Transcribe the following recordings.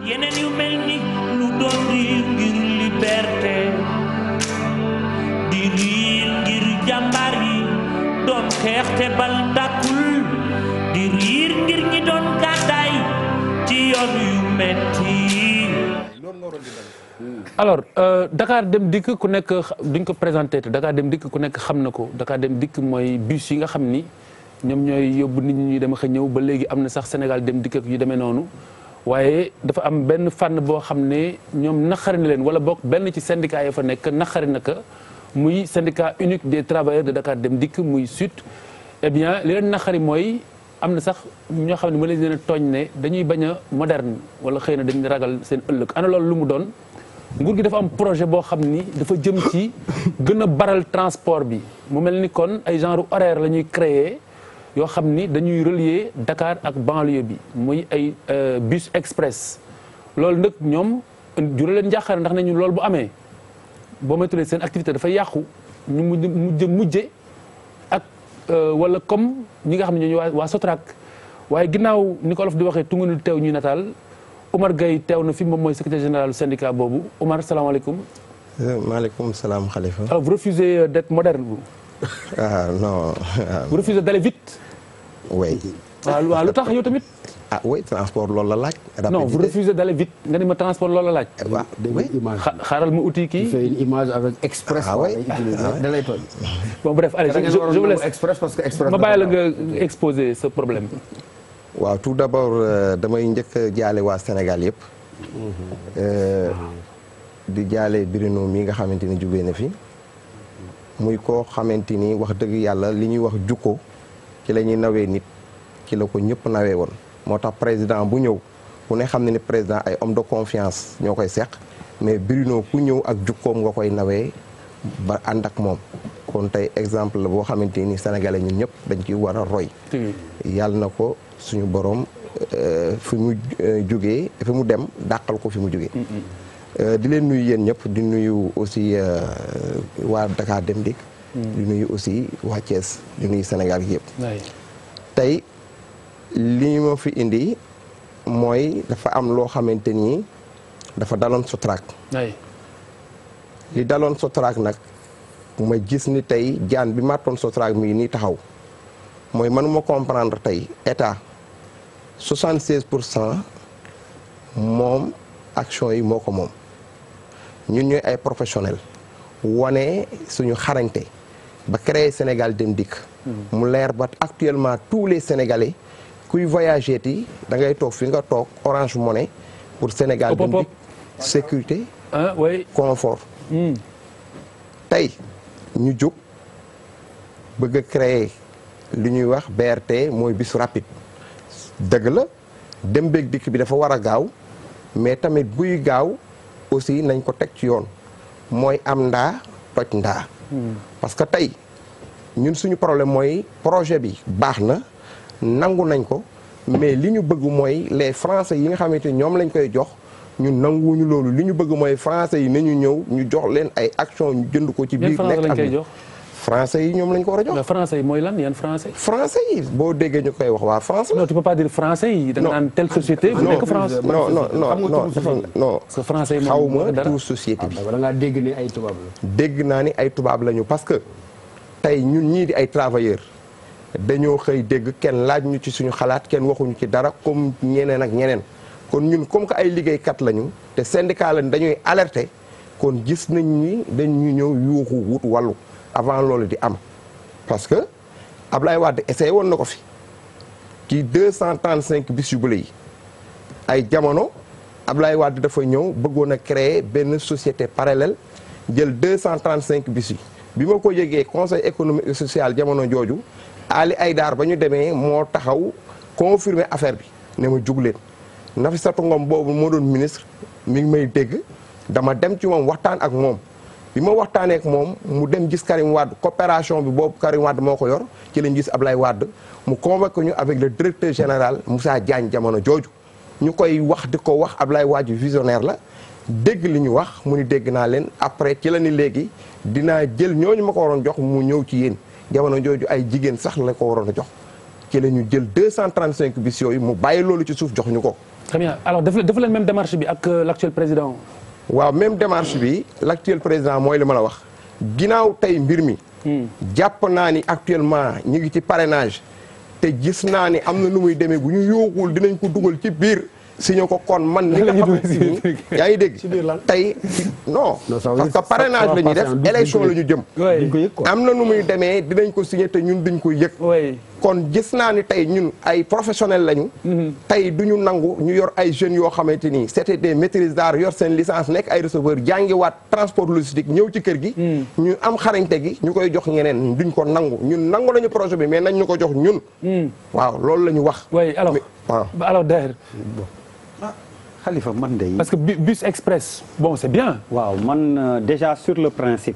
yeneen yu mel ni lu doon riir ngir liberté di riir ngir jàmbaar yi doon xeex te bal tàkkul di riir ngir ñi doon gàddaay ci yoon yu metti. alors Dakar Dem Dikk ku nekk duñ ko présenté te Dakar Dem Dikk ku nekk xam na ko Dakar Dem Dikk mooy bus yi nga xam ni ñoom ñooy yóbbu nit ñi dem ak ñëw ba léegi am na sax Sénégal Dem Dikk ak yu demee noonu waaye dafa am benn fànn boo xam ne ñoom naqari na leen wala bokk benn ci syndicat ya fa nekk naqari na ka muy syndicat unique des travailleurs de Dakar Dem Dikk muy SUT. eh bien li leen naqari mooy am na sax ñoo xam ne ma leen a tooñ ne dañuy bañ a moderne wala xëy na dañuy ragal seen ëllëg ana loolu lu mu doon. nguur gi dafa am projet boo xam ni dafa jëm ci gën a baral transport bi mu mel ni kon ay genre horaire la ñuy créer yoo xam ni dañuy relier Dakar ak banlieue bi muy ay bus express loolu nag ñoom jura leen njàqare ndax nañu loolu bu amee boo may tuddee seen activité dafay yàqu ñu mujje ak wala comme ñi nga xam ne ñooñu waa Sotrac waaye ginnaaw ni ko olof di waxee tungu ni teew ñuy nataal Oumar Gueye teew na fi moom mooy secrétaire général du syndicat boobu Oumar salaamaaleykum. maaleykum salaam Khalifa. alors vous refusez d'être moderne vous. ah non. vous refusez d'aller vite. oui. waaw lu tax yow tamit. ah oui transport loolu la laaj. rapidité non vous refusez d'aller vite nga ni ma transport loolu la laaj. waaw oui. xaaral ma outil kii. il fait une image avec express. ah oui da lay tooñ. bon bref allez je vous laisse express parce que express. ma bàyyi la nga exposer ce problème. waaw tout d'abord damay njëkk a jaale waa Sénégal yëpp. di jaale Bruno mi nga xamante ni jugee na fi. muy koo xamante ni wax dëgg yàlla li ñuy wax jukko ci la ñuy nawee nit ci la ko ñëpp nawee woon. moo tax président bu ñëw ku ne xam ne ni président ay homme de confiance ñoo koy seq mais Bruno ku ñëw ak jukkoom nga koy nawee ba ànd ak moom. kon tey exemple la boo xamante ni sénégalais ñun ñëpp dañ ci war a roy. yàlla na ko suñu borom fi mu jógee fi mu dem dàqal ko fi mu jógee. di leen nuyu yéen ñëpp di nuyu aussi waa Dakar Dem Dikk. di nuyu aussi waa Thiès di nuyu Sénégal gi yëpp. tey li ma fi indi mooy dafa am loo xamante ni dafa daloon Sotrac. li daloon Sotrac nag ma gis ni tey jaan bi màttoon Sotrac mi nii taxaw mooy mënuma comprendre tey état 76% moom action yi moo ko moom ñun ñooy ay professionnels wane suñu xarañte ba créer Sénégal Dem Dikk. mu leer ba actuellement tous les Sénégalais kuy voyager ti da ngay toog fi nga toog Orange Money pour Sénégal Dem Dikk sécurité. confort. tey ñu jóg bëgg a créer li ñuy wax BRT mooy bus rapide dëgg la dem beeg dikk bi dafa war a gaaw mais tamit buy gaaw aussi nañ ko teg ci yoon mooy am ndaa toj ndaa. parce que tey ñun suñu problème mooy projet bi baax na nangu nañ ko mais li ñu bëgg mooy les français yi nga xamante ñoom lañ koy jox. ñun nanguwuñu loolu li ñu bëgg mooy français yi nañu ñëw ñu jox leen ay action ñu jënd ko ci biir nekk am français yi ñoom lañ ko war a jox. français yi mooy lan yan français. français yi boo déggee ñu koy wax waa France la. non tu peux pas dire français yi. da nga naan telle société. bu nekk France non parce que français yi xaw ma tout société bi. da ngaa dégg ni ay tubaab la. dégg naa ni ay tubaab lañu parce que tey ñun ñii di ay travailleurs dañoo xëy dégg kenn laaj ñu ci suñu xalaat kenn waxuñu ci dara comme ñeneen ak ñeneen. kon ñun comme que ay liggéeykat lañu te syndicat lañ dañuy alerter kon gis nañ ni dañu ñëw yuuxu wut wàllu avant loolu di am parce que Ablaye Wade essayé woon na ko fi ci 235 bis yu bële yi ay jamono Ablaye Wade dafa ñëw bëggoon a créer benn société parallèle jël 235 bis yi bi ma ko yëgee conseil économique et social jamono jooju Ali Aïdar ba ñu demee moo taxaw confirmer affaire bi ne ma jug leen Nafissatou Ngom boobu moo doon ministre mi ngi may dégg dama dem ci moom waxtaan ak moom bi ma waxtaanee ak moom mu dem gis Karim Wade coopération bi boobu Karim Wade moo ko yor ci lañ gis Ablaye Wade mu convoqué ñu avec le directeur général Moussa Diagne jamono jooju ñu koy wax di ko wax Ablaye Wade visionnaire la dégg li ñu wax mu ni dégg naa leen après ci la ni léegi dinaa jël ñooñu ma ko waroon jox mu ñëw ci yéen jamono jooju ay jigéen sax la ko waroon a jox ci la ñu jël 235 bis yooyu mu bàyyi loolu ci suuf jox ñu ko très bien alors def leen même démarche bi ak l'actuel président. waaw même démarche bi l'actuel président mooy li ma la wax ginnaaw tey mbir mi. jàpp naa ni actuellement ñu ngi ci parrainage te gis naa ni am na nu muy demee bu ñu yóoxul dinañ ko dugal ci biir. signé ko kon man li nga xamante ni yaa ngi dégg tey non parce que parrainage la ñuy def élection la ñu jëm am na nu muy demee dinañ ko signé te ñun duñ ko yëg kon gis naa ni tey ñun ay professionnels lañu tey du ñu nangu ñu yor ay jeunes yoo xamante ni c'était des maîtrises d'art yor seen licence nekk ay receveur jàngiwaat transport logistique ñëw ci kër gi ñu am xarañte gi ñu koy jox ñeneen duñ ko nangu ñun nangu nañu projet bi mais nañ ñu ko jox ñun waaw loolu la ñu wax alors d'ailleurs Khalifa man de. parce que bus express bon c'est bien. waaw man déjà sur le principe.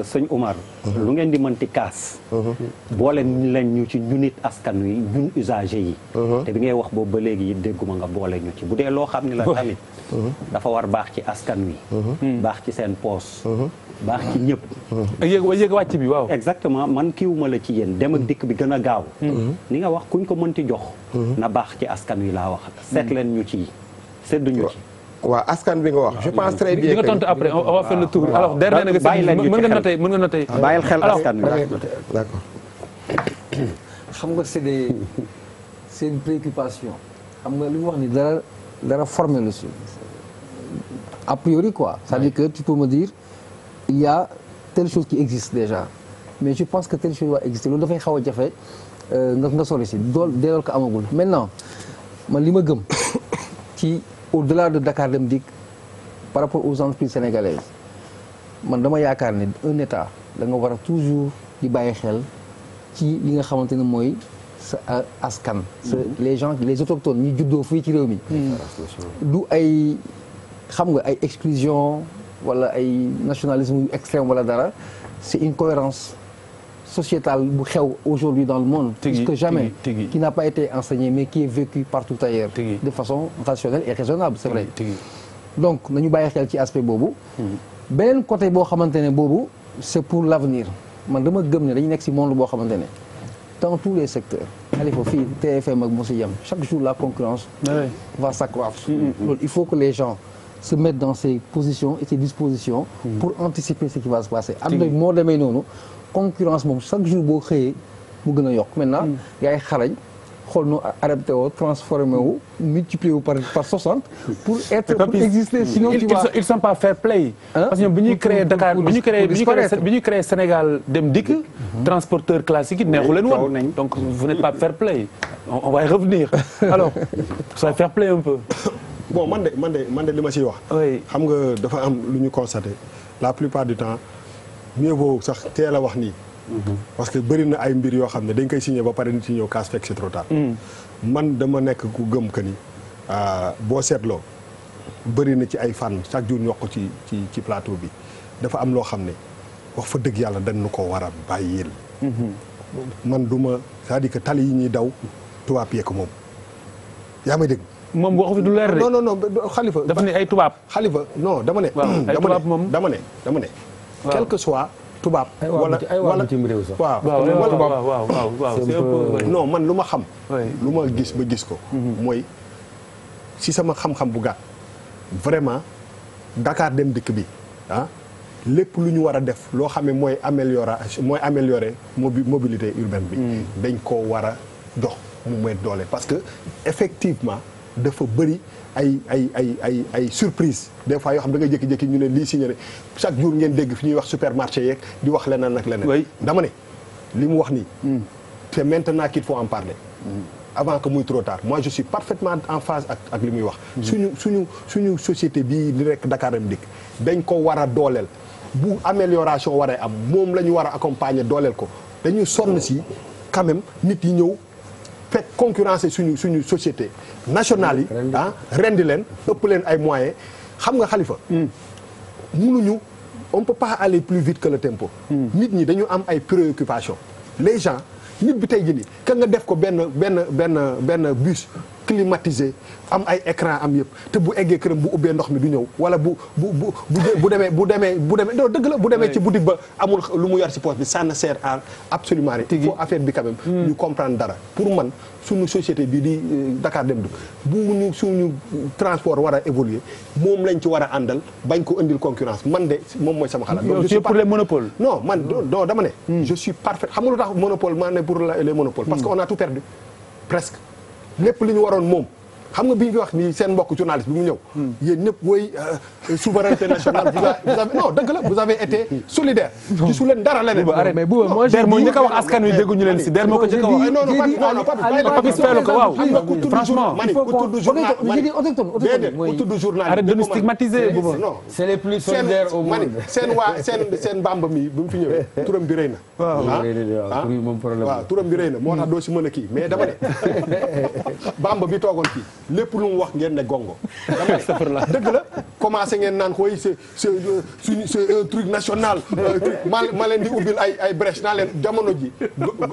sëñ Omar. lu ngeen di mënti kaas. boole leen ñu ci ñu nit askan wi ñun usager yi. te bi ngay wax boobu ba léegi it dégguma nga boole ñu ci bu dee loo xam ne la tamit. dafa war baax ci askan wi. baax ci seen poos. baax ci ñëpp. yéeg wàcc bi waaw. exactement man kiiwuma la ci yéen dem ak dikk bi gën a gaaw. ni nga wax kuñ ko mënti jox. na baax ci askan wi laa wax seet leen ñu ci. sedduñu ci. waaw askan bi nga wax je pense très bien. di nga tontu après on va faire le tour. alors dernier nga mën nga noter bàyyil xel askan wi. d'accord. xam nga c'est une préoccupation xam nga li mu wax ni dara formé la si a priori quoi. c'est-à-dire que tu peux me dire il y a telle chose qui existe déjà mais je pense que telle chose va exister loolu dafay xaw a jafe nga sori si dool ko amagul. maintenant man li ma gëm ci. au-delà de Dakar Dem Dikk par rapport aux entreprises sénégalaises man dama yaakaar ne un état da nga war a toujours di bàyyi xel ci li nga xamante ne mooy sa askan. les gens les autochtones ñi juddoo fii ci réew mi. du ay xam nga ay exclusion wala ay nationalisme yu extrême wala dara c'est une cohérence sociétale bu xew aujourd'hui dans le monde plus que jamais qui n'a pas été enseigné mais qui est vécu partout ailleurs de façon rationnelle et raisonnable c'est vrai donc nañu bàyyi xel ci aspect boobu beneen côté boo xamante ne boobu c'est pour l'avenir man dama gëm ne dañu nekk ci monde boo xamante ne dans tous les secteurs Khalifa fii TFM ak Moussa Yam chaque jour la concurrence va s'accroître donc il faut que les gens se mettre dans ces positions et ces dispositions pour anticiper ce qui va se passer am na moo demee noonu concurrence moom chaque jour boo xëyee mu gën a yokk maintenant yaay xarañ xool nu adapté woo transformé wu multiplié wu par 60 pour exister sinon tu vas ils sont pas fair play parce que ñoom bi ñuy créé Dakar bi ñuy créé Sénégal Dem Dikk transporteur classique yi neexu leen woon donc vous n'êtes pas fair play on va y revenir alors ça va fair play un peu bon man de li ma ciy wax xam nga dafa am lu ñu constaté la plupart du temps mieux vaut sax teel a wax nii parce que bëri na ay mbir yoo xam ne dañ koy signé ba pare nit ñi ñëw kaas fekk c'est trop tard man dama nekk ku gëm que ni boo seetloo bëri na ci ay fànn chaque jour ñu wax ko ci plateau bi dafa am loo xam ne wax fa dëgg yàlla dañ nu ko war a bàyyil man du ma c'est-à-dire que tali yi ñuy daw tubaab yee ko moom yaa may dégg moom waxu fi du leer de non Khalifa dafa ne ay tubaab Khalifa non dama ne dama ne quel que soit tubaab wala non man lu ma xam lu ma gis ba gis ko mooy si sama xam-xam bu gàtt vraiment Dakar Dem Dikk bi lépp lu ñu war a def loo xam ne mooy améliorer mobilité urbaine bi dañ koo war a jox mu may doole parce que effectivement dafa bëri ay surprise des fois yoo xam da nga jékki-jékki ñu ne lii signé ne chaque jour ngeen dégg fi ñuy wax supermarché yeeg di wax leneen ak leneen dama ne li mu wax nii c'est maintenant qu'il faut en parler avant que muy trop tard moi je suis parfaitement en phase ak li muy wax suñu société bii di rek Dakar Dem Dikk dañ ko war a dooleel bu amélioration waree am moom la ñu war a accompagner dooleel ko dañu sonn si quand même nit yi ñëw fekk concurrencer suñu société nationale yi rendi leen ëpp leen ay moyens xam nga Khalifa mënuñu on peut pas aller plus vite que le tempo nit ñi dañu am ay préoccupations les gens nit bi tey jii nii ka nga def ko benn bus climatisé am ay écran am yëpp te bu eggee këram bu ubbee ndox mi du ñëw wala bu demee non dëgg la bu demee ci boutique ba amul lu mu yor ci poche bi ça ne sert à absolument rien. il faut affaire bi quand même ñu comprendre dara pour man suñu société bi di Dakar Dem Dikk bu ñu suñu transport war a évoluer moom lañ ci war a àndal bañ ko indil concurrence man de moom mooy sama xalaat. donc je suis pour les monopoles. non man non dama ne. je suis parfait xam nga lu tax monopole man ne pour les monopoles. parce que on a tout perdu presque lépp li ñu waroon moom. xam nga bi ñu wax ni seen mbokk journaliste bi mu ñëw. yéen ñëpp woy souveraineté nationale vous avez non dëgg la vous avez été solidaire. gisu leen dara leneen. mais bu moi der moo njëkk a wax askan wi dégguñu leen si der moo ko njëkk a wax. non Papis feelu ko waaw. franchement ku tudd journaliste arrête de nous stigmatiser. non c'est les plus solidaires au monde. seen bamba mi bi mu fi ñëwee turam bi rëy na. waaw turam bi rëy na moo tax doo si mën a kii mais dama ne bamba bi toogoon fii lépp lu mu wax ngeen ne gongo. dëgg la commencé ngeen naan koy c'est un truc national. ma leen di ubbil ay brèche naa leen jamono ji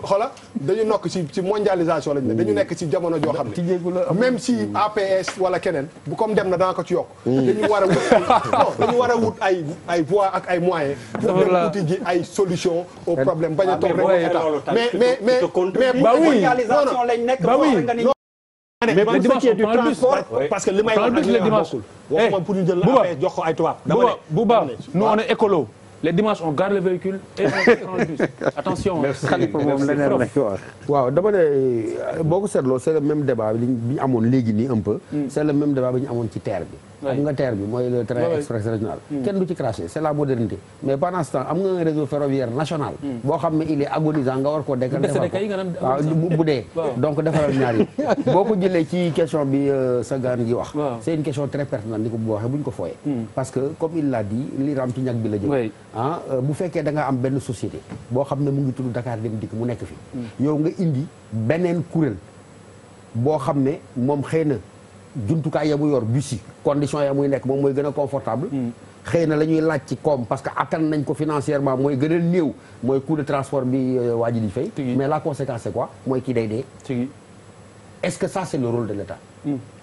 xoola dañu nokk ci mondialisation lañu ne dañu nekk ci jamono joo xam ne même si APS wala keneen bu comme dem na danga ko ci yokk. dañu war a wut ay voies ak ay moyens. pour dem uti ji ay solution au problème bañ a toog rek mais mondialisation lañ nekk mais pour ce qui est du transport parce que li may wax les dimanches waxuma pour ñu jël la jox ko ay tubaab. Bouba nous on est écolo. Les dimanches on garde le véhicule et on prend le bus. Attention. waaw dama ne boo ko seetloo c'est le même débat bi ñu amoon léegi nii un peu. c'est le même débat bi ñu amoon ci TER bi. xam nga TER bi mooy le train express régional. kenn du ci craché c'est la modernité. mais pendant ce temps am nga un réseau ferroviaire national. boo xam ne il est agonisant nga war koo dekkal defal ko waaw bu dee. donc defaral ñaar yi boo ko jëlee ci question bi sa gaan gi wax. c'est une question très pertinente ni ko bu waxee bu ñu ko fooyee. parce que comme il l'a dit li ram ci ñag bi la jëm. bu fekkee da nga am benn société boo xam ne mu ngi tudd Dakar Dem Dikk mu nekk fi yow nga indi beneen kuréel boo xam ne moom xëy na jumtukaay ya mu yor bus yi conditions ya muy nekk moom mooy gën a confortable xëy na la ñuy laaj ci koom parce que attan nañ ko financièrement mooy gën a néew mooy coût de transport bi waa ji di fay mais la conséquence c'est quoi mooy kii day dee est-ce que ça c'est le rôle de l'État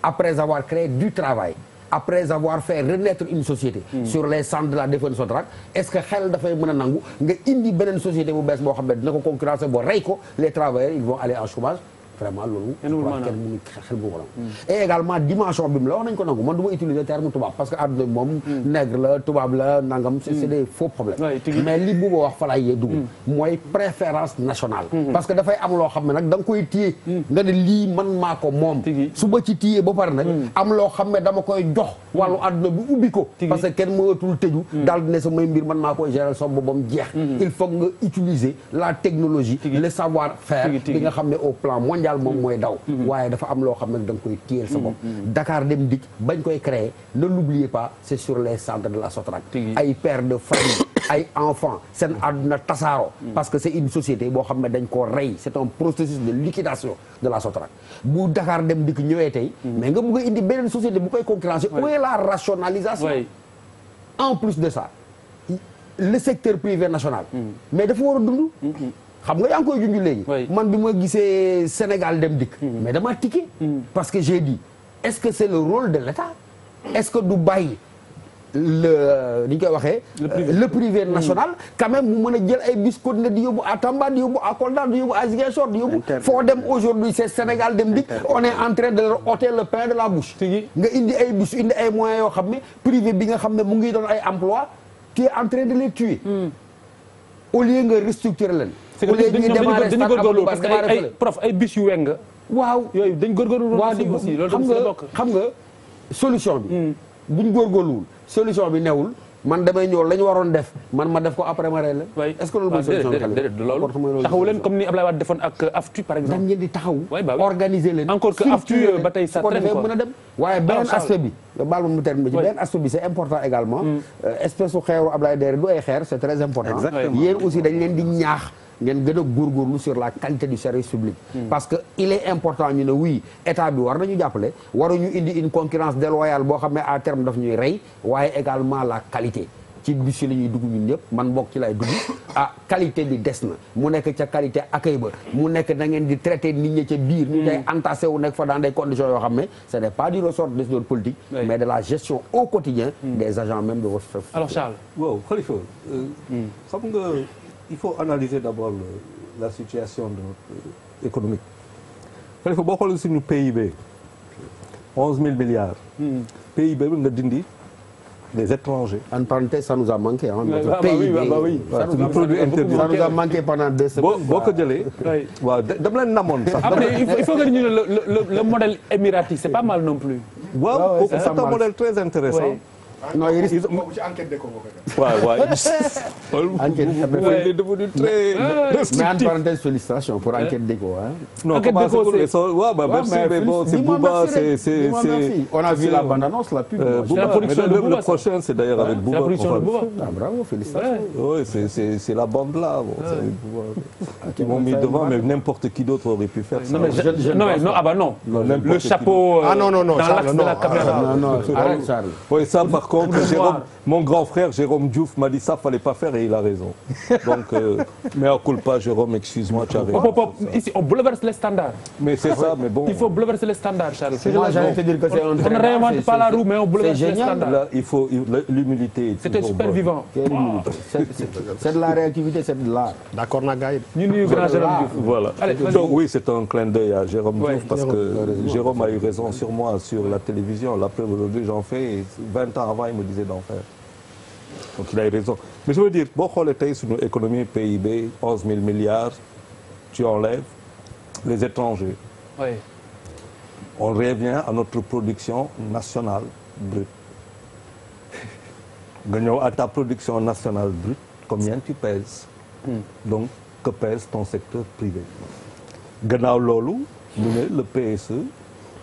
après avoir créé du travail après avoir fait renaître une société sur les cendres de la défunte Sotrac est-ce que xel dafay mën a nangu nga indi beneen société bu bees boo xam ne dina ko concurrencer boo rey ko les travailleurs ils vont aller en chômage vraiment loolu kenn mënu xel bu ko nangu et également dimension bi mu la wax nañ ko nangu man du ma utiliser terme tubaab parce que àdduna bi moom nègre la tubaab la nangam c'est des faux problèmes mais li bu wax fa laay yee dugg mooy préférence nationale parce que dafay am loo xam ne nag da nga koy téye nga ne lii man maa ko moom su ma ci téye ba pare nag am loo xam ne dama koy jox wàllu àdduna bi ubbi ko parce que kenn mënatul tëju daal di ne samay mbir man maa koy gérer som ba mu jeex il faut nga utiliser la technologie le savoir-faire bi nga xam ne au plan mondial moom mooy daw waaye dafa am loo xam ne da nga koy téyel sa bopp Dakar Dem Dikk bañ koy créer ne l'oubliez pas c'est sur les centres de la Sotrac ay pères de famille ay enfants seen àdduna tasaaro parce que c'est une société boo xam ne dañ koo rey c'est un processus de liquidation de la Sotrac bu Dakar Dem Dikk ñëwee tey mais nga bëgg a indi beneen société bu koy concurrencer où est la rationalisation en plus de ça le secteur privé national mais dafa war a dund xam nga yaa ngi koy junj léegi man bi ma gisee Sénégal Dem Dikk mais dama tiqué parce que j'ai dit est-ce que c'est le rôle de l'État est-ce que du bàyyi ni ñu koy waxee le privé national quand même mu mën a jël ay bus continuer di yóbbu à Tamba di yóbbu à Kolda di yóbbu à Ziguinchor di yóbbu foo dem aujourd'hui c'est Sénégal Dem Dikk on est en train de leur ôter le pain de la bouche nga indi ay bus indi ay moyens yoo xam ne privé bi nga xam ne mu ngi doon ay emploi tu es en train de les tuer au lieu nga restructurer leen dañu góorgóorlu parce que ay prof ay bus yu weng waaw yooyu dañ góorgóorlu aussi loolu xam nga solution bi buñ góorgóorluwul solution bi newul man damay ñëw la ñu waroon def man ma def ko après ma rey la est-ce que loolu mooy solution bi loolu taxawu leen comme ni Ablaye Wade defoon ak AFTU par exemple dañ leen di taxaw organiser leen encore que AFTU ba tey ça traîne quoi mën a dem waaye beneen aspect bi baal ma mu terminer ci beneen aspect bi c'est important également espèce u xeeru Ablaye Dere du ay xeer c'est très important yéen aussi dañ leen di ñaax ngeen gën a góorgóorlu sur la qualité du service public parce que il est important ñu ne oui état bi war nañu jàppale waruñu indi une concurrence déloyale boo xam ne à terme daf ñuy rey waaye également la qualité ci bus yi la ñuy dugg ñun ñëpp man bokk ci lay dugg qualité bi des na mu nekk ca qualité accueil ba mu nekk da ngeen di traiter nit ñi ca biir ñu koy entassé wu nekk fa dans des conditions yoo xam ne ce n'est pas du ressort des décideurs politiques mais de la gestion au quotidien des agents même de votre alors Charles waaw Khalifa xam nga il faut analyser d'abord la situation de notre économique Khalifa boo xoolee suñu PIB 11 000 milliards PIB bi nga dindi les étrangers. En parenthèse, ça nous a manqué. Hein, oui. Ça nous a manqué pendant 2 semaines. boo ko jëlee. waaw dama leen namoon sax. Après il faut que ñu ne le modèle émirati c'est pas mal non plus. waaw c'est un modèle très intéressant. non il risque ci enquête de ko waaw enquête il est devenu très mais en parenthèse félicitations pour enquête d'écho hein. Non comment c'est waaw merci mais bon c'est Bouba c'est on a vu la bande-annonce la pub. Le prochain c'est d'ailleurs avec Bouba. Bravo félicitations. Oui c'est la bande là qui m'ont mis devant mais n'importe qui d'autre aurait pu faire ça. Non ah bah non. Le chapeau dans l'axe de la caméra. Non arrête Charles. Oui ça par contre Jérôme mon grand frère Jérôme Diouf m'a dit ça fallait pas faire et il a raison. Donc mea culpa Jérôme excuse-moi tu as raison. Ici on bouleverse les standards. Mais c'est ça mais bon. Il faut bouleverser les standards Charles. Moi j'allais te dire que c'est un on ne réinvente pas la roue mais on bouleverse les standards. Là il faut l'humilité. C'était super vivant. C'est de la réactivité c'est de l'art. D'accord na gars yi. ñu nuyu grand Jérôme Diouf. Voilà. Donc oui c'est un clin d'œil à Jérôme Diouf parce que Jérôme a eu raison sur moi sur la télévision. La preuve aujourd'hui j'en fais 20 ans avant il me disait d'en faire. Donc il a eu raison. Mais je veux dire boo xoolee tey suñu économie PIB 11 000 milliards tu enlèves les étrangers. Oui. On revient à notre production nationale brute. Nga ñëw à ta production nationale brute combien tu pèses. Donc que pèse ton secteur privé. Gannaaw loolu ñu ne le PSE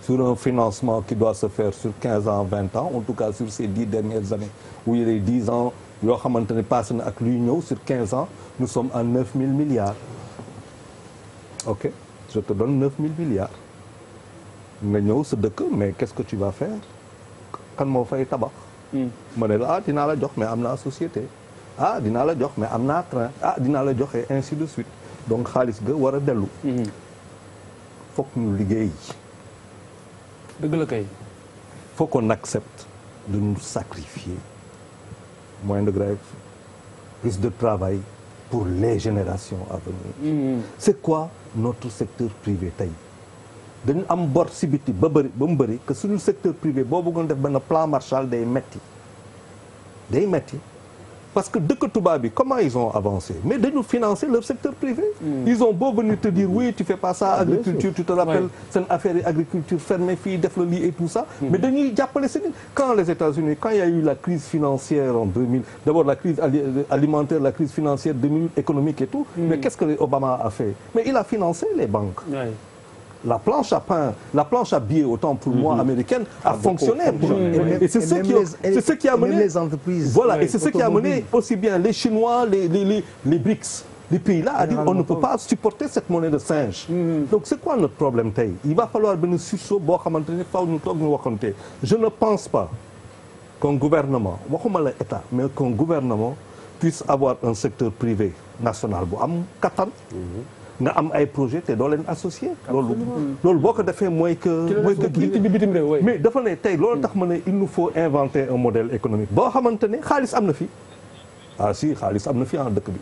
sur un financement qui doit se faire sur 15 ans 20 ans en tout cas sur ces 10 dernières années où il y a les 10 ans yoo xamante ne passé na ak luy ñëw sur 15 ans nous sommes à 9 000 milliards. Ok je te donne 9 000 milliards nga ñëw sa dëkk mais qu'est-ce que tu vas faire kan moo fay tabax. ma ne la dinaa la jox mais am naa société dinaa la jox mais am naa train dinaa la jox et ainsi de suite donc xaalis ga war a dellu. Fokk ñu liggéey. dëgg la kay. Faut qu'on accepte de nous sacrifier. Moins de grève, plus de travail pour les générations à venir. C'est quoi notre secteur privé tey dañu am bor si biti ba mu bëri que suñu secteur privé boo bëggoon def benn plan Marshall day metti parce que dëkk tubaab bi comment ils ont avancé mais dañu financer leur secteur privé. Ils ont beau venir te dire oui tu fais pas ça agriculture tu te rappelles seen affaire yi agriculture fermée fii def la lii et tout ça. Mais dañuy jàppale seen quand les États-Unis quand il y a eu la crise financière en 2000 d'abord la crise alimentaire la crise financière 2000 économique et tout. Mais qu'est-ce que Obama a fait? Mais il a financé les banques. La planche à pain, la planche à billets, autant pour moi, américaine, a fonctionné. Et c'est ce qui a mené les entreprises. Voilà, et c'est ce qui a mené aussi bien les Chinois, les BRICS, les pays-là, à dire on ne peut pas supporter cette monnaie de singe. Donc c'est quoi notre problème tey? Il va falloir benn sursaut boo xamante ne faaw ñu toog ñu waxante. Je ne pense pas qu'un gouvernement, waxuma la État, mais qu'un gouvernement puisse avoir un secteur privé national bu am kattan. nga am ay projet te doo leen associé. loolu boo ko defee mooy que mais dafa ne tey loolu tax ma ne il nous faut inventer un modèle économique boo xamante ne xaalis am na fi si xaalis am na fi en dëkk bi.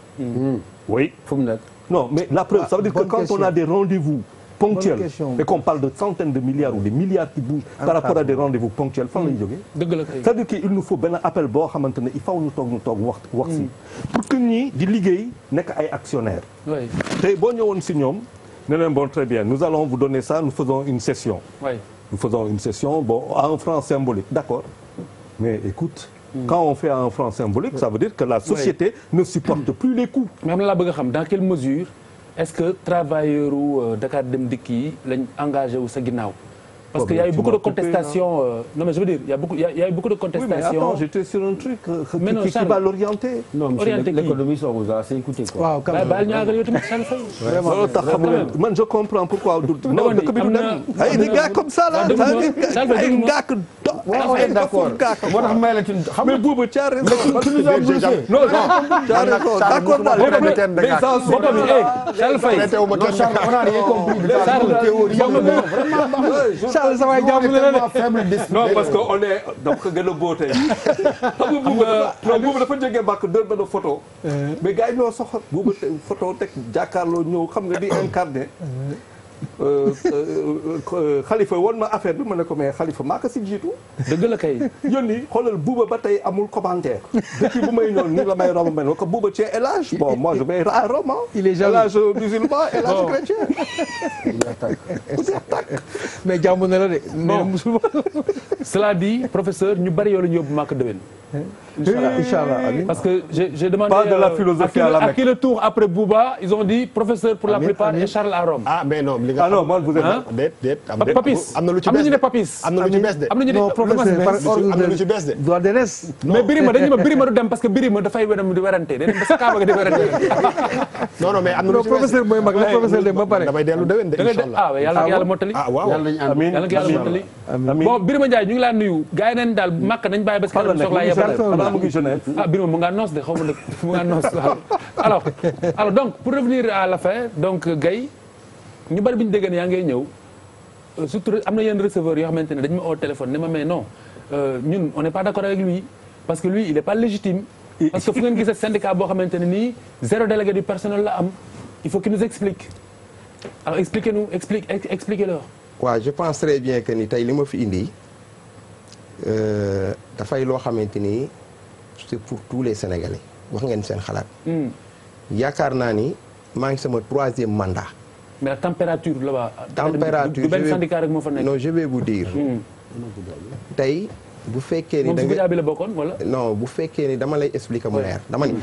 Oui fu mu nekk. Non mais la preuve ça veut dire que quand on a des rendez-vous ponctuels et qu'on parle de centaines de milliards ou des milliards qui bougent par rapport à des rendez-vous ponctuels fan lañu jógee. dëgg la kay c'est-à-dire que il nous faut benn appel boo xamante ne il faut ñu toog wax si pour que ñi di liggéey nekk ay actionnaires. tey boo ñëwoon si ñoom ne leen bon très bien nous allons vous donner ça nous faisons une session. Nous faisons une session bon à un franc symbolique d'accord mais écoute. Quand on fait à un franc symbolique ça veut dire que la société ne supporte plus les coûts. mais am na laa bëgg a xam dans quelle mesure est-ce que travailleurs u Dakar Dem Dikk yi lañ engagé wu sa ginnaaw. Parce qu'il y a eu beaucoup de contestations. Non mais je veux dire, il y a eu beaucoup de contestations. Oui, mais attends, j'étais sur un truc qui va l'orienter. Non, monsieur l'économiste, on vous a assez écouté quoi. Waaw, man je comprends pourquoi. Non, des gars comme ça là, on est d'accord moo tax may la ci xam mais boobu tu as raison. non tu as raison d'accord daal Charles Faye on a rien compris Charles sa waay jàmm la de non parce que on est donc gën a boo tey xam nga boobu dafa jógee mbàkk dër benn photo mais gars yi ñoo soxor boobu photo teg jàkkaarloo ñëw xam nga di incarné Khalifa woon ma affaire bi ma ne ko mais Khalifa maa ko si jiitu. dëgg la kay. yónni xoolal buuba ba tey amul commentaire depuis bu may ñëw nii la may romb mel ko buuba ci El Hadj bon moi je vais rarement. il est El Hadj musulman El Hadj chrétien. mais jàmm na la de. non musulman. cela dit professeur ñu bari yoo la ñu yóbbu màkk déwén. Inch'Allah. Parce que j'ai demandé pas de la philosophie à la Mecque. À qui le tour après Bouba ils ont dit professeur pour la plupart et Charles à Rome. ah mais non li nga. ah non man vous êtes. déet Papis am na lu ci am na bees ñu ne Papis. am na lu ci bees de. am na ñu ne non professeur par ordre am na lu ci bees de. doit des mais Birima dañu ma Birima du dem parce que Birima dafay wenam di werante day dem ba sa kaaba ga di werante. non mais am na lu ci bees professeur mooy mag la professeur dem ba pare. damay dellu déwén de inch'Allah. ah yàlla na yàlla mottali. ah waaw yàlla nañu ànd amiin yàlla na yàlla mottali. amiin bon Birima Ndiaye ñu ngi laa nuyu gars yi neen daal màkk nañ bàyyi ba si kanam soxlaa yebal. xanaa mu ngi Genève. ah Birima mu ngaa noos de xaw ma nag mu ngaa noos waaw. alors donc pour revenir à l'affaire donc Gaye ñu bari bi ñu dégg ne yaa ngay ñëw surtout am na yenn receveurs yoo xamante ne dañu ma oo téléphone ne ma mais non ñun on n'est pas d'accord avec lui parce que lui il est pas légitime. parce que fu ngeen gisee syndicat boo xamante ne nii 0 délégué du personnel la am il faut qu'il nous explique alors expliquez-leur. waaw je pense très bien que ni tey li ma fi indi dafay loo xamante ni c'est pour tous les Sénégalais wax ngeen seen xalaat. yaakaar naa ni maa ngi sama 3e mandat. mais la température là-bas. température du benn syndicat rek moo fa nekk. non je vais vous dire. tey bu fekkee ni da nga bi la bokkoon wala. non bu fekkee ni dama lay expliquer mu leer dama ni.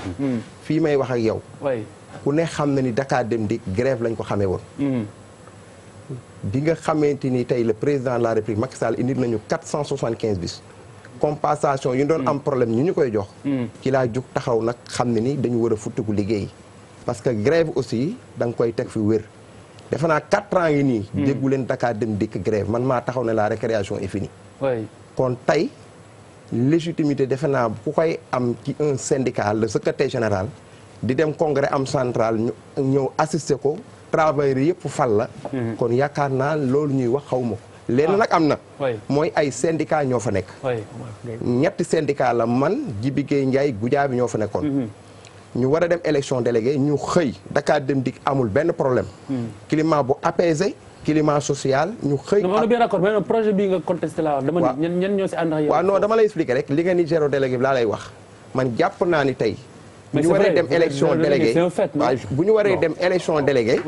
fii may wax ak yow. waay ku ne xam na ni Dakar Dem Dikk grève lañ ko xamee woon. bi nga xamante ni tey le président de la République Macky Sall indi nañu 475 bis. compensation yu doon am problème ñu koy jox. ci laa jug taxaw nag xam ne ni dañu war a futtiku liggéey. parce que grève aussi da nga koy teg fi wér. defe naa 4 ans yi nii. déggu leen Dakar Dem Dikk grève man maa taxaw ne la récréation est finie. kon tey légitimité defe naa ku koy am ci un syndicat le secrétaire général di dem congrès am central ñu ñëw assister ko travailleurs yëpp fal la. kon yaakaar naa loolu ñuy wax xaw ma ko. léegi nag am na. mooy ay syndicat ñoo fa nekk. ñetti syndicat la man Djibi Gueye Ndiaye Goudiaby ñoo fa nekkoon. ñu war a dem élection délégué ñu xëy Dakar Dem Dikk amul benn problème. climat bu apaisé climat social ñu xëy. non on est bien d'accord mais projet bii nga contesté laa wax. dama ni ñan ñoo si ànd ak yow. waaw non dama lay expliquer rek li nga ni zéro délégué bi laa lay wax man jàpp naa ni tey. bu ñu waree dem élection délégué waaw bu ñu waree dem élection délégué.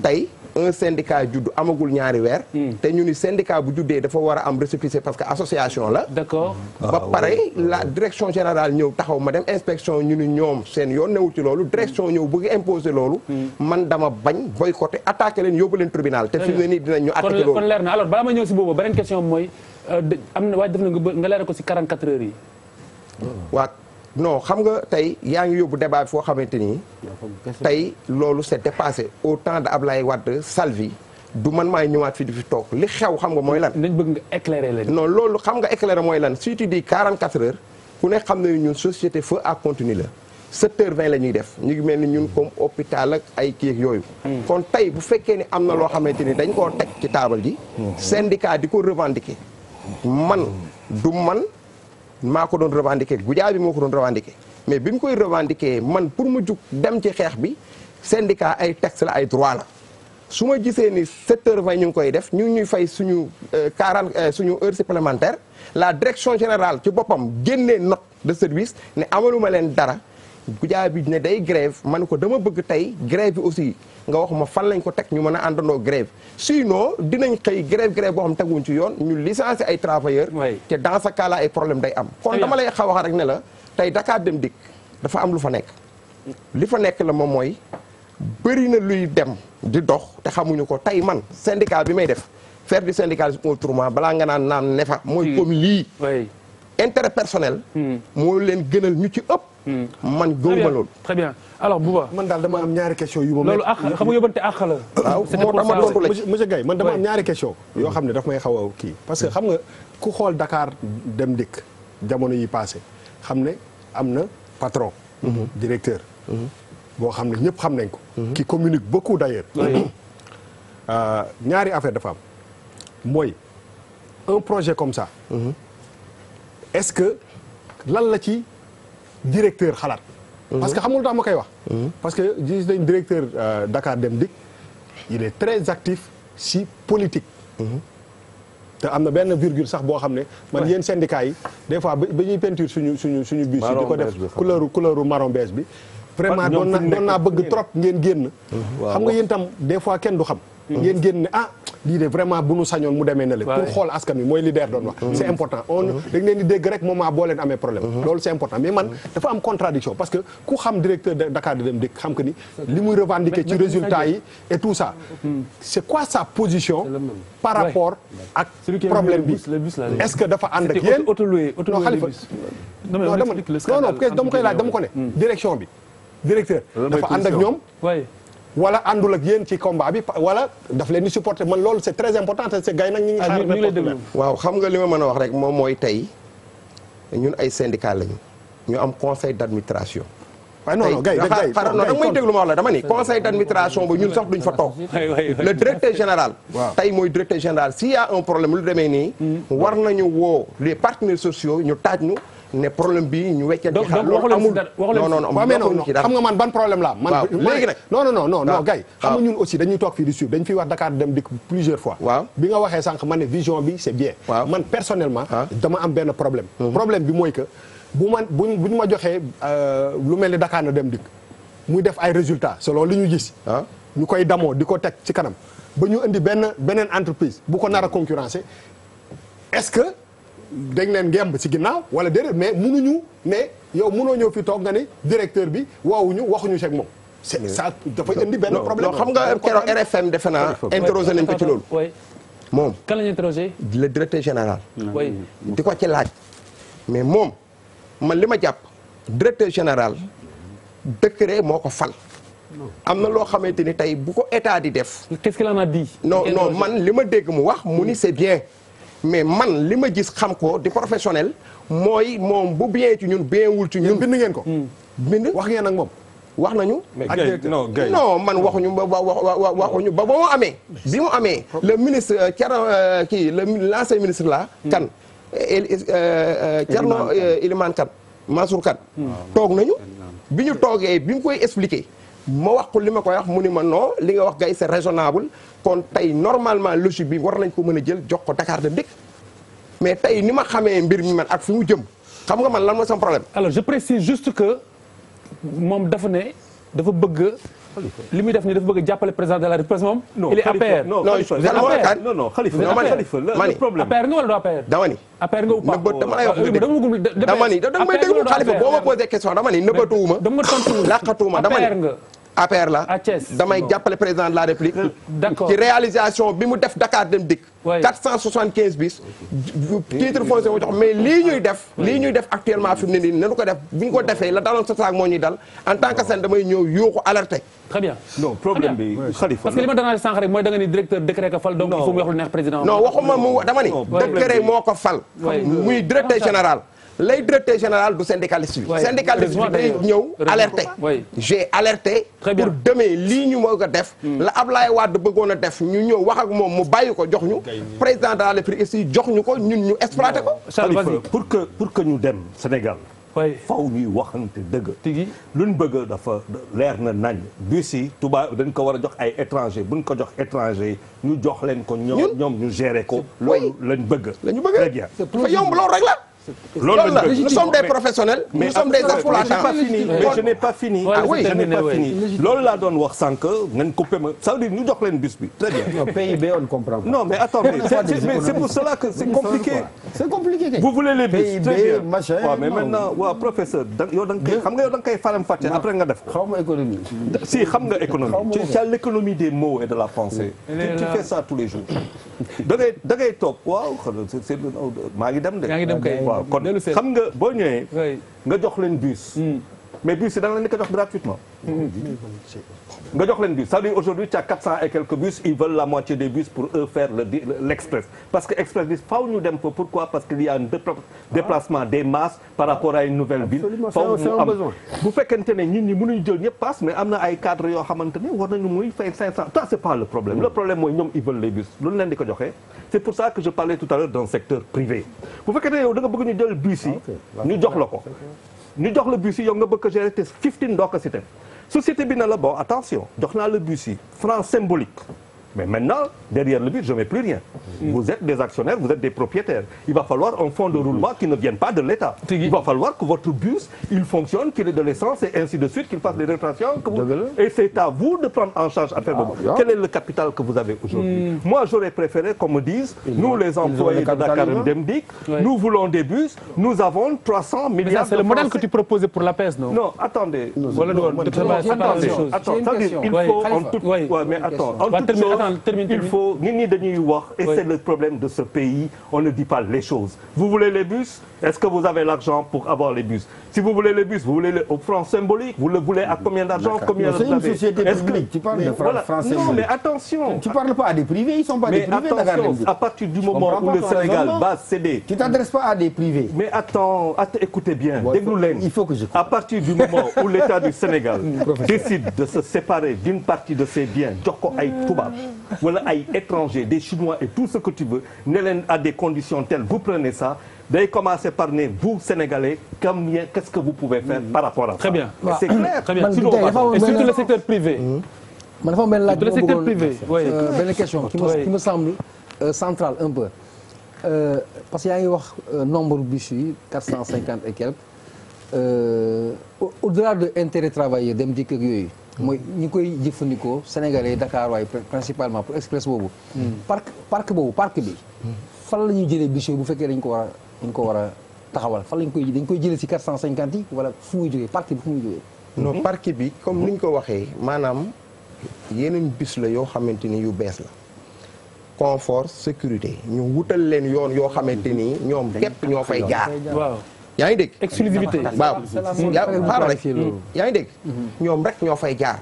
tey un syndicat judd amagul ñaari weer. te ñu ni syndicat bu juddee dafa war a am récépissé parce que association la. d'accord ba pare la direction générale ñëw taxaw ma dem inspection ñu ni ñoom seen yoon newul ci loolu direction ñëw bëgg imposer loolu. man dama bañ boycotté attaqué leen yóbbu leen tribunal. te fi mu ne nii dinañ ñu attaqué loolu. kon leer na alors balaa ma ñëw si boobu beneen question mooy am na waaye def na nga leeral ko si 44 heures yi. waa non xam nga tey yaa ngi yóbbu débat bi foo xamante ni tey loolu c'est dépassé au temps de Ablaye Wade Salvi du man maay ñëwaat fi di fi toog li xew xam nga mooy lan. nañ bëgg nga éclairer leen. non loolu xam nga éclairer mooy lan si tu dis 44 heures ku ne xam nañu ñun société feu à continu la 7h20 la ñuy def ñu ngi mel ni ñun comme hôpital ak ay kii ak yooyu. kon tey bu fekkee ni am na loo xamante ni dañ koo teg ci taabal ji. syndicat di ko revendiquer man du man. maa ko doon revendiquer Goudiaby moo ko doon revendiquer mais bi mu koy revendiquer man pour mu jug dem ci xeex bi syndicat ay texte la ay droit la su ma gisee ni 7h20 ñu ngi koy def ñu ngi ñuy fay suñu suñu heure supplémentaire la direction générale ci boppam génnee note de service ne amaluma leen dara Goudiaby ne day grève man ko dama bëgg tey grève bi aussi nga wax ma fan lañ ko teg ñu mën a àndandoo grève sinon dinañ xëy grève boo xam teguñ ci yoon ñu licencier ay travailleurs te dans ce cas là ay problème day am kon dama lay xaw a wax rek ne la tey Dakar Dem Dikk dafa am lu fa nekk li fa nekk la moom mooy bëri na luy dem di dox te xamuñu ko tey man syndicat bi may def faire du syndicalisme autrement balaa nga naan ne fa mooy comme lii intérêt personnel moo leen gënal ñu ci ëpp man gëwuma loolu. très bien alors Bouba. man daal dama am ñaari question yu ma. loolu ak xam nga yóbbante àq la. waaw moo tax ma tontu la monsieur Gaye man dama am ñaari question yoo xam ne daf may xaw a kii parce que xam nga ku xool Dakar dem dikk jamono yi passé xam ne am na patron. directeur. boo xam ne ñëpp xam nañ ko. qui communique beaucoup d'ailleurs. ñaari affaire dafa am mooy un projet comme ça. est-ce que lan la ci directeur xalaat. parce que xamul tax ma koy wax. parce que gis nañ directeur Dakar Dem Dikk il est très actif si politique. te am na benn virgule sax boo xam ne man yéen syndicats yi des fois ba ñuy peinture suñu bus yi di ko def couleur marron beige bi. vraiment doon naa bëgg trop ngeen génn. xam nga yéen tam des fois kenn du xam. ngeen génn ne ah lii de vraiment bu nu sañoon mu demee na le pour xool askan wi mooy li DER doon wax. c'est important dañ leen di dégg rek moment boo leen amee problème. loolu c'est important mais man dafa am contradiction parce que ku xam directeur de Dakar Dem Dikk xam que ni li muy revendiquer ci résultats yi et tout ça. c'est quoi sa position par rapport ak problème bi est-ce que dafa ànd ak yéen non Khalifa non dama koy laaj dama ko ne direction bi directeur dafa ànd ak ñoom wala àndul ak yéen ci combat bi wala daf leen di supporter man loolu c'est très important te c'est gay nag ñu ngi xaar waaw xam nga li ma mën a wax rek moom mooy tey ñun ay syndicat lañu ñu am conseil d'administration. waaye non gay non da may déglu ma wax la dama ni conseil d'administration ba ñun sax duñ fa toog le directeur général tey mooy directeur général s'il y a un problème lu demee nii war nañu woo les partenaires sociaux ñu taaj ñu ne problème bi ñu weccante ci xel loolu amul non xam nga man ban problème la man léegi nag non gay xam nga ñun aussi dañuy toog fii di suivre dañ fiy wax Dakar Dem Dikk plusieurs fois bi nga waxee sànq man ne vision bi c'est bien man personnellement dama am benn problème problème bi mooy que bu ñu ma joxee lu mel ni Dakar na Dem Dikk muy def ay résultats selon li ñu gis ñu koy damoo di ko teg ci kanam ba ñu indi beneen entreprise bu ko nar a concurrencer est-ce que dañ leen ngemb ci ginnaaw wala déedéet mais mënuñu ne yow mënoo ñëw fi toog nga ni directeur bi woowuñu waxuñu ci ak moom c'est ça dafay indi benn problème xam nga keroog RFM defe naa interrogé nañ ko ci loolu moom kan lañu interrogé le directeur général di ko ci laaj mais moom man li ma jàpp directeur général décret moo ko fal am na loo xamante ni tey bu ko état di def qu'est-ce qu'il en a dit non man li ma dégg mu wax mu ni c'est bien mais man li ma gis xam ko di professionnel mooy moom bu bien ci ñun bien wul ci ñun bind ngeen ko bind wax ngeen ak moom wax nañu non man waxuñu waxuñu ba mu amee bi mu amee le ministre Thierno l'ancien ministre là kan Thierno Elimane Kane Mansour Kane toog nañu bi ñu toogee bi mu koy expliquer ma wax ko li ma koy wax mu ni ma non li nga wax gay c'est raisonnable kon tey normalement logique bi war nañ ko mën a jël jox ko Dakar Dem Dikk mais tey ni ma xamee mbir mi man ak fi mu jëm xam nga man lan mooy sama problème. alors je précise juste que moom dafa ne dafa bëgg li muy def nii dafa bëgg a jàppale président de la République moom. il est APR non Khalifa le problème APR nga wala doo APR. dama ni APR nga ou pas dama lay wax dama ni da may déglu Khalifa boo ma posé question dama ni nëbbatuwuma dama nga tontu laqatuwuma dama ni APR la damay jàppale président de la République ci réalisation bi mu def Dakar Dem Dikk 475 bis titre foncier mu jox mais lii ñuy def actuellement fi mu ne nii nanu ko def bi ñu ko defee la daloon sa saak moo ñuy dal en tant que sen damay ñëw yuuxu alerté très bien non problème bi Khalifa parce que li ma danaa sànq rek mooy da nga ni directeur décret ko fal donc il faut mu wax lu neex président non waxuma mu dama ni décret moo ko fal muy directeur général lay directeur général du syndicaliste bi syndicaliste bi day ñëw alerté j'ai alerté pour demain lii ñu moo ko def la Ablaye Wade bëggoon a def ñu ñëw wax ak moom mu bàyyi ko jox ñu président de la République aussi jox ñu ko ñun ñu exploité ko pour que ñu dem Sénégal faw ñuy waxante dëgg luñ bëgg dafa leer na nañ bus yi tubaab dañ ko war a jox ay étranger buñ ko jox étranger ñu jox leen ko ñoom ñu gérer ko loolu lañ bëgg très bien dafa yomb loolu rek la loolu la nous sommes des professionnels nous sommes des exploitants mais je n'ai pas fini loolu laa doon wax sànq ngeen coupé ma ça veut dire ñu jox leen bus bi très bien PIB on comprend pas non mais attendez c'est pour cela que c'est compliqué vous voulez les bus très bien waaw mais maintenant waaw professeur yow da nga koy xam nga yow da nga koy faram fàcce après nga def xaw ma économie si xam nga économie tu as l'économie des mots et de la pensée tu fais ça tous les jours da ngay toog waaw maa ngi dem de yaa ngi dem kay kon xam nga boo ñëwee nga jox leen bus mais bus yi da nga leen di ko jox gratuitement. nga jox leen bus ça veut dire aujourd'hui tu as 400 et quelques bus ils veulent la moitié des bus pour eux faire l'express parce que express bi faaw ñu dem fa pourquoi parce qu'il y a un déplacement des masses par rapport à une nouvelle ville. faaw mu am bu fekkente ne nit ñi mënuñu jël ñëpp passe mais am na ay cadres yoo xamante ne war nañu muy fay 500 ça c'est pas le problème. le problème mooy ñoom ils veulent les bus loolu leen di ko joxe. c'est pour ça que je parlais tout à l'heure d'un secteur privé bu fekkente ne yow da nga bëgg ñu jël bus yi ñu jox la ko. ñu jox la bus yi yow nga bëgg a gérer te 15 doo ko si société bi na la bon attention jox naa le bus yi franc symbolique mais maintenant derrière le bus je mets plus rien. Vous êtes des actionnaires, vous êtes des propriétaires. Il va falloir un fonds de roulement qui ne vienne pas de l'État. Il va falloir que votre bus il fonctionne, qu'il ait de l'essence et ainsi de suite, qu'il fasse des rétractions que vous... et c'est à vous de prendre en charge affaire boobu. Quel est le capital que vous avez aujourd'hui? Moi j'aurais préféré qu'on me dise nous les employés de Dakar Dem Dikk nous voulons des bus, nous avons 300 milliards. C'est le modèle que tu proposais pour l'APS, non? Non, attendez. Attends, il faut en toute mais attends, en toute chose il faut nit ñi dañuy wax et c'est le problème de ce pays, on ne dit pas les choses. Vous voulez les bus? Est-ce que vous avez l'argent pour avoir les bus? Si vous voulez les bus, vous voulez au franc symbolique, vous le voulez à combien d'argent? Combien vous avez? C'est une société publique, tu parles de franc symbolique. Non, mais attention. Tu parles pas à des privés, ils sont pas des privés. Mais attention, à partir du moment où le Sénégal va céder. Tu t'adresses pas à des privés. Mais attends, écoutez bien, déglu leen. Il faut que je... À partir du moment où l'État du Sénégal décide de se séparer d'une partie de ses biens, jox ko ay tubaab wala ay étrangers, des Chinois et tout ce que tu veux, ne leen à des conditions telles, vous prenez ça. Day commencer par ne vous Sénégalais qu'est-ce que vous pouvez faire par rapport à ça. Très bien. C'est clair. Très bien. Et surtout le secteur privé. man dafa mel laaj le secteur privé. benn question qui me semble centrale un peu parce que yaa ngi wax nombre bus yi 450 et quelques au-delà de intérêt travailleur dem dikk ak yooyu. mooy ñi koy jëfandikoo Sénégalais Dakar waaye principalement pour express boobu. parc bi. fan la ñuy jëlee bus yooyu bu fekkee dañ ko war a taxawal fan dañ koy jëlee ci 450 yi wala fu muy jógee parc bi fu muy jógee. non parc bi comme ni ñu ko waxee maanaam yeneen bus la yoo xamante ni yu bees la confort sécurité ñu wutal leen yoon yoo xamante ni ñoom képp ñoo fay jaar. waaw yaa ngi dégg. exclusivité waaw xaaral rek yaa ngi dégg. ñoom rek ñoo fay jaar.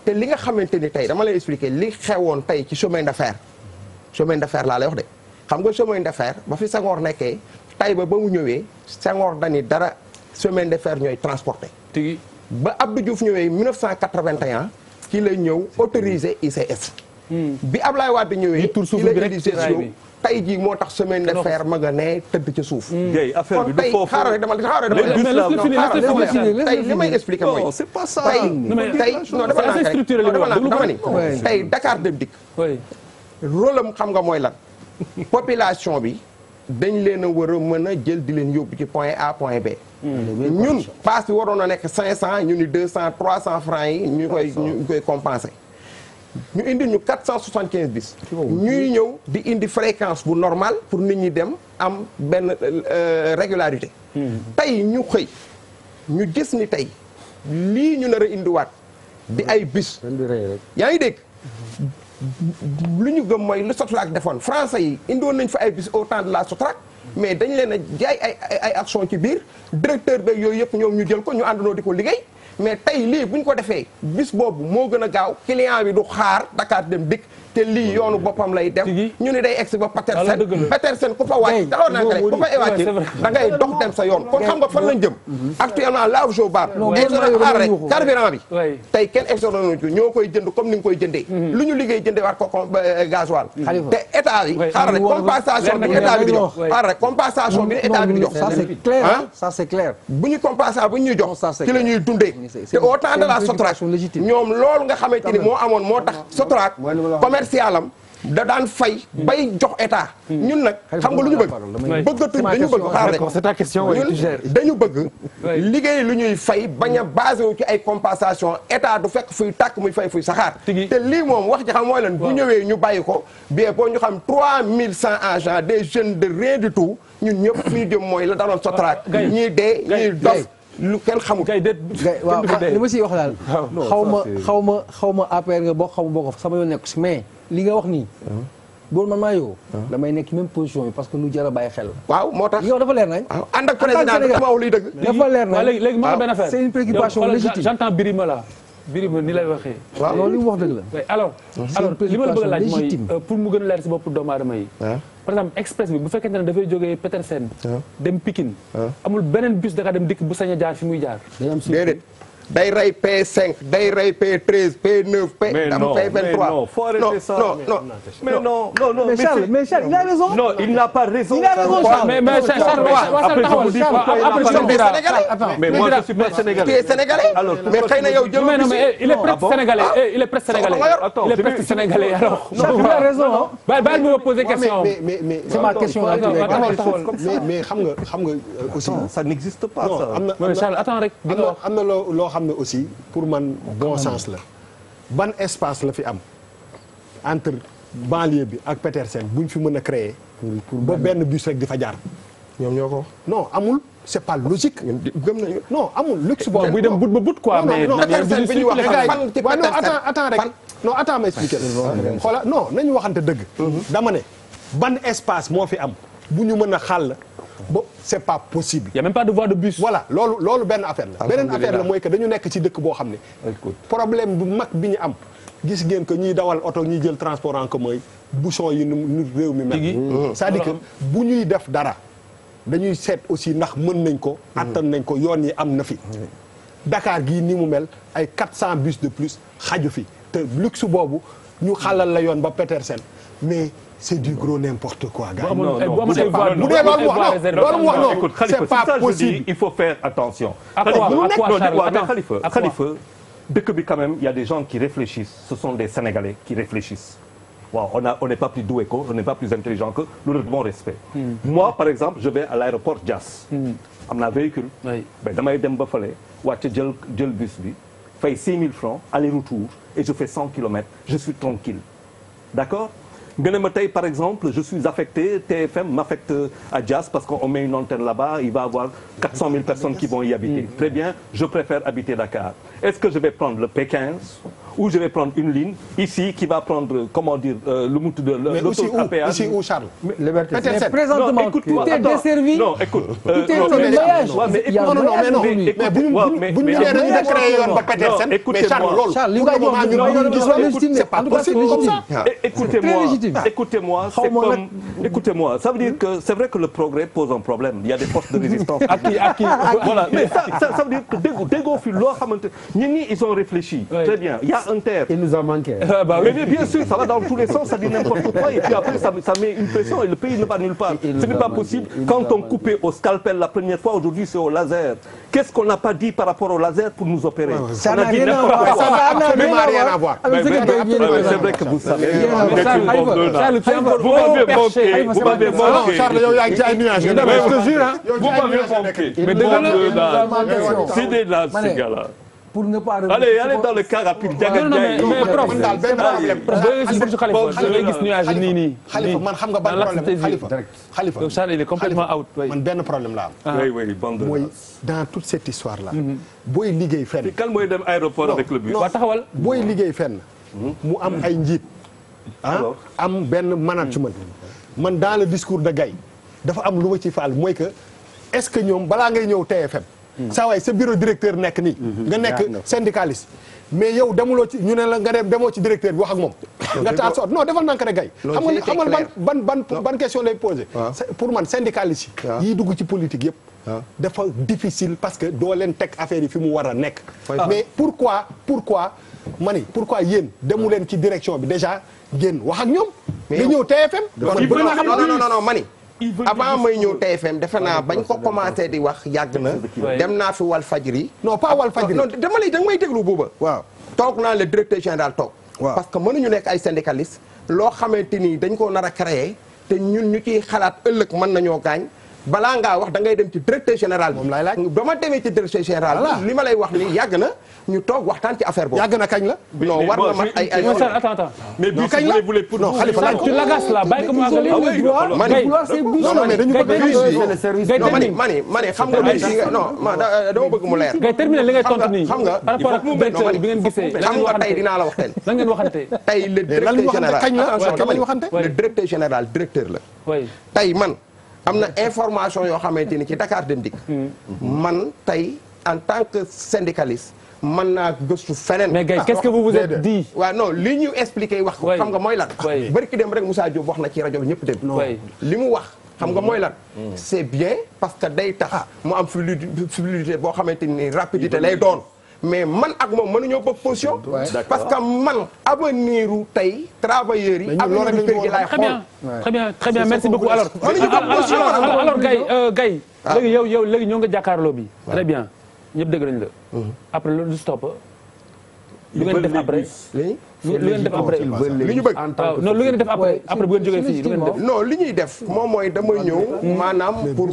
te li nga xamante ni tey dama lay expliquer li xewoon tey ci chemin de fer laa lay wax de. xam nga chemin de fer ba fi Senghor nekkee Taïba ba mu ñëwee Senghor dañi dara chemin de fer ñooy transporté. tigi ba Abdou Diouf ñëwee 1981 ci la ñëw autorisé ICS. bi Ablaye Wade ñëwee. ci la indi gestion tey jii moo tax chemin de fer ma nga ne tëdd ca suuf. Guèye affaire bi du foofu xaaral rek dama tey li may expliqué mooy. c'est pas ça. tey non dama ni tey Dakar Dem Dikk. rôle am xam nga mooy lan. population bi dañ leen a war a mën a jël di leen yóbbu ci point A point B. ñun passe bi waroon a nekk 500 ñu ni 200 300 francs yi ñu koy compenser. ñu indi ñu 475 bis. ñuy ñëw di indi fréquence bu normal pour nit ñi dem am benn régularité. tey ñu xëy ñu gis ni tey lii ñu nar a indiwaat di ay bis. yaa ngi dégg. lu ñu gëm mooy lu Sotrac defoon français yi indiwoon nañ fa ay bis au temps de la Sotrac mais dañ leen a jaay ay action ci biir directeur beeg yooyu yëpp ñoom ñu jël ko ñu àndandoo di ko liggéey mais tey lii bu ñu ko defee bis boobu moo gën a gaaw client bi du xaar Dakar Dem Dikk te lii yoonu boppam lay dem ñu ni day egsi ba Petersen ku fa wàcc daloo naa ko rek ku fa évacué da ngay dox dem sa yoon kon xam nga fan lañ jëm actuellement la jo bar xaar rek carburant bi tey kenn exordonné ko ñoo koy jënd comme ni nga koy jëndee lu ñu liggéey jëndee waat ko gasoil te état bi xaar rek compensation bi état bi di jox xaar rek compensation bi état bi di jox ça c'est clair bu ñu compensation bu ñuy jox ci la ñuy dundee te au temps de la Sotrac ñoom loolu nga xamante ni moo amoon moo tax Sotrac commercialam da daan fay bay jox état ñun nag xam nga lu ñu bëgg bëggatuñ dañu bëgg xaar rek c'est ta question ñun dañu bëgg liggéey lu ñuy fay bañ a basé wu ci ay compensation état du fekk fuy tàkk muy fay fuy saxaar te lii moom wax ji xam mooy lan bu ñëwee ñu bàyyi ko bien boo ñu xam 3100 agents des jeunes de rien du tout ñun ñëpp fi ñu jëm mooy la daloon Sotrac ñii dee ñii dof lu kenn xamul. waaw li ma siy wax daal. xaw ma APR nga bokk xaw ma bokk sama yoon nekk si mais li nga wax nii. boolu man maa yow. damay nekk même position bi parce que lu jar a bàyyi xel. waaw moo tax yow dafa leer nañ. waaw ànd ak président bi dama wax luy dëgg. dafa leer nañ léegi ma benn affaire c'est une préoccupation légitime. j'entends Birima là Birima ni lay waxee. waaw loolu li mu wax dëgg la. alors li ma la bëgg a laaj mooy pour mu gën a leer si bopp doomu aadama yi. par exemple express bi bu fekkente ne dafay jógee Petersen. dem Pikine. amul beneen bus Dakar dem dikk bu sañ a jaar fi muy jaar. déedéet day rey P5 day rey P13 P9 P23. mais non faut arrêter ça. mais non. mais Charles il a raison. non il n'a pas raison. il a raison Charles. mais Charles après je vous dis pourquoi il n'a pas raison. mais moi je suis pas sénégalais. tu es sénégalais. alors mais xëy na yow jëloon non mais il est presque sénégalais il est presque sénégalais. il est presque sénégalais alors. Charles il a raison. bàyyi ma poser question. mais c'est ma question. mais xam nga aussi. ça n'existe pas ça. Charles attends rek. am na loo xam ne aussi pour man bon sens la ban espace la fi am entre banlieue bi ak Petersen buñ fi mën a créer ba benn bus rek di fa jaar. ñoom ñoo ko. non amul c'est pas logique. gëm nañu. non amul luxe boobu. buy dem but ba but quoi. mais Petersen bi ñu wax fan ci non Petersen rek non attends ma expliquer la. xoola non nañu waxante dëgg. dama ne ban espace moo fi am bu ñu mën a xàll. bon c'est pas possible. y a même pas de voie de bus. voilà loolu benn affaire la. beneen affaire la mooy que dañu nekk ci dëkk boo xam ne. problème bu mag bi ñu am. gis ngeen que ñiy dawal oto ñiy jël transport en commun bouchon yi nu réew mi mel. c'est-à-dire que bu ñuy def dara dañuy seet aussi ndax mën nañ ko. attan nañ ko yoon yi am na fi. Dakar gii ni mu mel ay 400 bus de plus xaju fi te luxe boobu ñu xalal la yoon ba Petersen mais. c'est du gros n'importe quoi gars. non c'est pas possible. Il faut faire attention. Khalifa dëkk bi quand même il y a des gens qui réfléchissent ce sont des Sénégalais qui réfléchissent. waaw on n'est pas plus doué qu'eux, on n'est pas plus intelligent qu'eux, nous devons respect. Moi par exemple je vais à l'aéroport Diass. am naa véhicule. mais damay dem ba fële wàcc jël bus bi fay 6 000 francs aller-retour et je fais 100 kilomètres je suis tranquille d'accord. nga ne ma tey par exemple je suis affecté TFM m'affecte à Diass parce qu'on met une antenne là-bas il va y avoir 400 000 personnes qui vont y habiter. Très bien, je préfère habiter Dakar. Est-ce que je vais prendre le P15 ou je vais prendre une ligne ici qui va prendre comment dire le mutu de l'autoroute à péage. Ici où Charles. Liberté. Mais présentement tout est desservi. Non, écoute. Tout est en voyage. mais bu ñu créé yoon ba Petersen. mais Charles loolu. Charles li nga wax c'est pas possible comme ça. Écoutez-moi, écoutez-moi, ça veut dire que c'est vrai que le progrès pose un problème. Il y a des forces de résistance. Voilà, mais ça veut dire que déggoo fi loo xamante ñi ils ont réfléchi. Très bien, il y a un terre. Il nous a manqué. Mais bien sûr, ça va dans tous les sens, ça dit n'importe quoi et puis après ça met une pression et le pays ne va nulle part. Ce n'est pas possible. Quand on coupait au scalpel la première fois, aujourd'hui c'est au laser. Qu'est-ce qu'on n'a pas dit par rapport au laser pour nous opérer? Ça n'a rien à voir. Ça n'a absolument rien à voir. C'est vrai que vous savez. Vous m'avez manqué. Charles yow yaa ngi ci ay nuages. Je te jure hein. Vous m'avez manqué. Mais c'est des là ces gars-là. Pour ne pas allez dans le car rapide. mais prof daal benn problème gis nuage nii nii. Khalifa man xam nga ban problème Khalifa. Charles il est complètement out. man benn problème la am. oui bande. mooy dans toute cette histoire là. booy liggéey fenn. kan mooy dem aéroport avec le bus. waa taxawal booy liggéey fenn. mu am ay njiit. am benn management. man dans le discours de Gaye dafa am lu ma ci faal mooy que est-ce que ñoom balaa ngay ñëw TFM. saa waay sa bureau directeur nekk nii. nga nekk syndicaliste. mais yow demuloo ci ñu ne la nga demoo ci directeur bi wax ak moom. nga taal sot non defal nanka rek Gaye. xam nga ban question lay posé. pour man syndicaliste yi. yiy dugg ci politique yëpp. dafa difficile parce que doo leen teg affaire yi fi mu war a nekk. mais pourquoi pourquoi yéen demu leen ci direction bi déjà génn wax ak ñoom. nga ñëw TFM. non mani. avant may ñëw TFM defe naa bañ ko commencé di wax yàgg na. dem naa fi Walfadjri. non pas Walfadjri. non dama lay da nga may déglu booba. waaw toog naa le directeur général toog. parce que mënuñu nekk ay syndicalistes. loo xamante ni dañ ko nar a créer te ñun ñu ciy xalaat ëllëg mën nañoo gaañ. balaa ngaa wax da ngay dem ci directeur général bi. moom laay laaj ba ma demee ci directeur général bi. li ma lay wax ni yàgg na ñu toog waxtaan ci affaire boobu. yàgg na kañ la. non war na mat ay attends. mais non kañ la non Khalifa laaj ko. tu l'agaces là bàyyi ko mu àggali. ma ne xam nga luy si nga non dama bëgg mu leer. ngay terminer li ngay tontu nii. xam nga par rapport ak directeur bi ngeen gisee. xam nga tey dinaa la wax tey. lan ngeen waxante. tey le directeur général kañ la kañ waxante. le directeur général directeur la. tey man am na information yoo xamante ni ci Dakar Dem Dikk. man tey en tant que syndicaliste. mën naa gëstu feneen. mais gars qu'est-ce que vous vous êtes dit. waaw non li ñu expliqué wax ko xam nga mooy lan. bari ki dem rek Moussa Diop wax na ci rajo bi ñëpp dem. li mu wax xam nga mooy lan. c'est bien parce que day tax mu am fluidité boo xamante ni rapidité lay doon. mais man ak moom mënuñoo bokk position. parce que man avenir u tey travailleurs yi. avenir u kër gi laay xool. très bien merci beaucoup alors. alors Gaye léegi yow léegi ñoo nga jàkkaarloo bi. très bien. ñëpp dégg nañ la. après loolu du stop. lu ngeen def après lu ngeen def après li ñu bëgg. non lu ngeen def après bu ngeen jógee fii lu ngeen def. non li ñuy def moom mooy dama ñëw. maanaam pour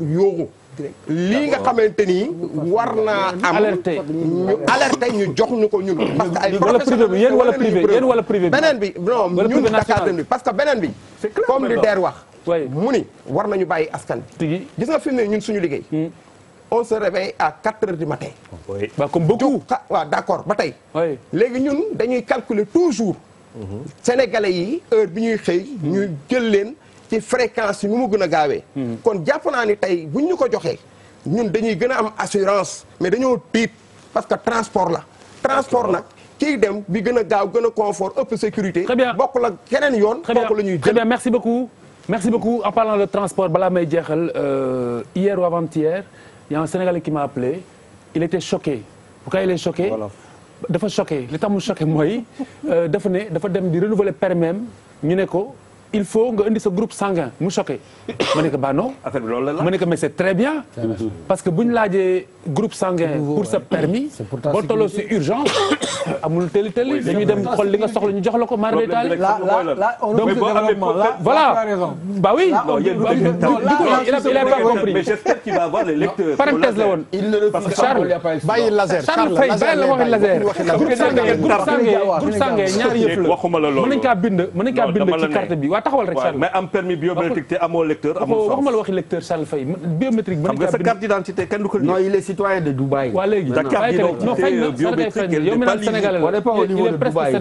yóoxu. lii nga xamante ni war naa am. ñu alerté ñu jox ñu ko ñun. parce que ay professionnels yéen wala privé yéen wala privé bi. beneen bi non ñun Dakar Dem Dikk parce que beneen bi. comme li DER wax. mu ni war nañu bàyyi askan bi. gis nga fi mu ne ñun suñu liggéey. on se réveille à 4 heures du matin. oui bah comme beaucoup. waaw d'accord ba tey. léegi ñun dañuy calculer toujours. sénégalais yi heure bi ñuy xëy. ñu jël leen ci fréquence yi nu mu gën a gaawee. kon jàpp naa ni tey buñ ñu ko joxee ñun dañuy gën a am assurance mais dañoo tiit parce que transport la. transport nag kiy dem bi gën a gaaw gën a confort ëpp sécurité. très bien bokk la keneen yoon. bokk la ñuy jël très bien merci beaucoup. merci beaucoup en parlant de transport balaa may jeexal hier ou avant-hier. Il y a un Sénégalais qui m'a appelé il était choqué pourquoi il est choqué dafa choqué li tax mu choqué mooy dafa dem di renouveler permis ñu ne ko il faut nga indi sa groupe sanguin mu choqué ma ne ko bah non ma ne ko mais c'est très bien parce que bu ñu laajee groupe sanguin pour sa permis boo tolloo si urgence amul tëli dañuy dem xool li nga soxla ñu jox la ko mari détaillé donc voilà bah oui il a pas compris mais j'espère qu'il va avoir les lecteurs parenthèse la woon Charles bàyyi laser Charles Faye bàyyi la waxi laser groupe sanguin ñaari yëf la waxuma la loolu mën nañ kaa bind ci carte bi waa taxawal rek Charles mais am permis biométrique te amoo lecteur amul sens waxuma la waxi lecteur Charles Faye biométrique mën nañ kaa bind sa carte d'identité kenn du ko non il est citoyen de Dubaï. waa léegi ta carte d'identité biométrique yow mi naan sénégalais on n'est pas au niveau de Dubaï